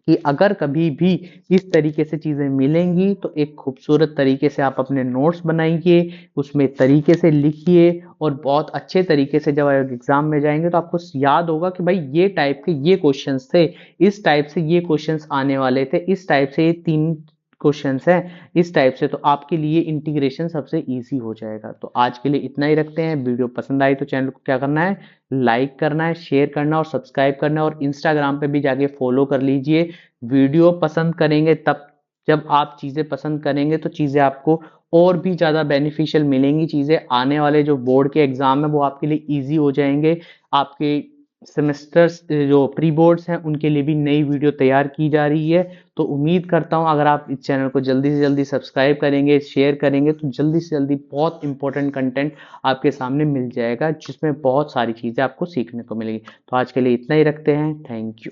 कि अगर कभी भी इस तरीके से चीजें मिलेंगी तो एक खूबसूरत तरीके से आप अपने नोट्स बनाइए, उसमें तरीके से लिखिए और बहुत अच्छे तरीके से जब आप एग्जाम में जाएंगे तो आपको याद होगा कि भाई ये टाइप के ये क्वेश्चंस थे, इस टाइप से ये क्वेश्चंस आने वाले थे, इस टाइप से ये 3 क्वेश्चंस हैं इस टाइप से, तो आपके लिए इंटीग्रेशन सबसे इजी हो जाएगा। तो आज के लिए इतना ही रखते हैं। वीडियो पसंद आई तो चैनल को क्या करना है, लाइक करना है, शेयर करना और सब्सक्राइब करना है, और इंस्टाग्राम पे भी जाके फॉलो कर लीजिए। वीडियो पसंद करेंगे तब, जब आप चीजें पसंद करेंगे तो चीजें आपको और भी ज्यादा बेनिफिशियल मिलेंगी, चीजें आने वाले जो बोर्ड के एग्जाम है वो आपके लिए इजी हो जाएंगे। आपके सेमेस्टर्स जो प्री बोर्ड्स हैं उनके लिए भी नई वीडियो तैयार की जा रही है। तो उम्मीद करता हूं अगर आप इस चैनल को जल्दी से जल्दी सब्सक्राइब करेंगे, शेयर करेंगे, तो जल्दी से जल्दी बहुत इंपॉर्टेंट कंटेंट आपके सामने मिल जाएगा जिसमें बहुत सारी चीजें आपको सीखने को मिलेगी। तो आज के लिए इतना ही रखते हैं। Thank you.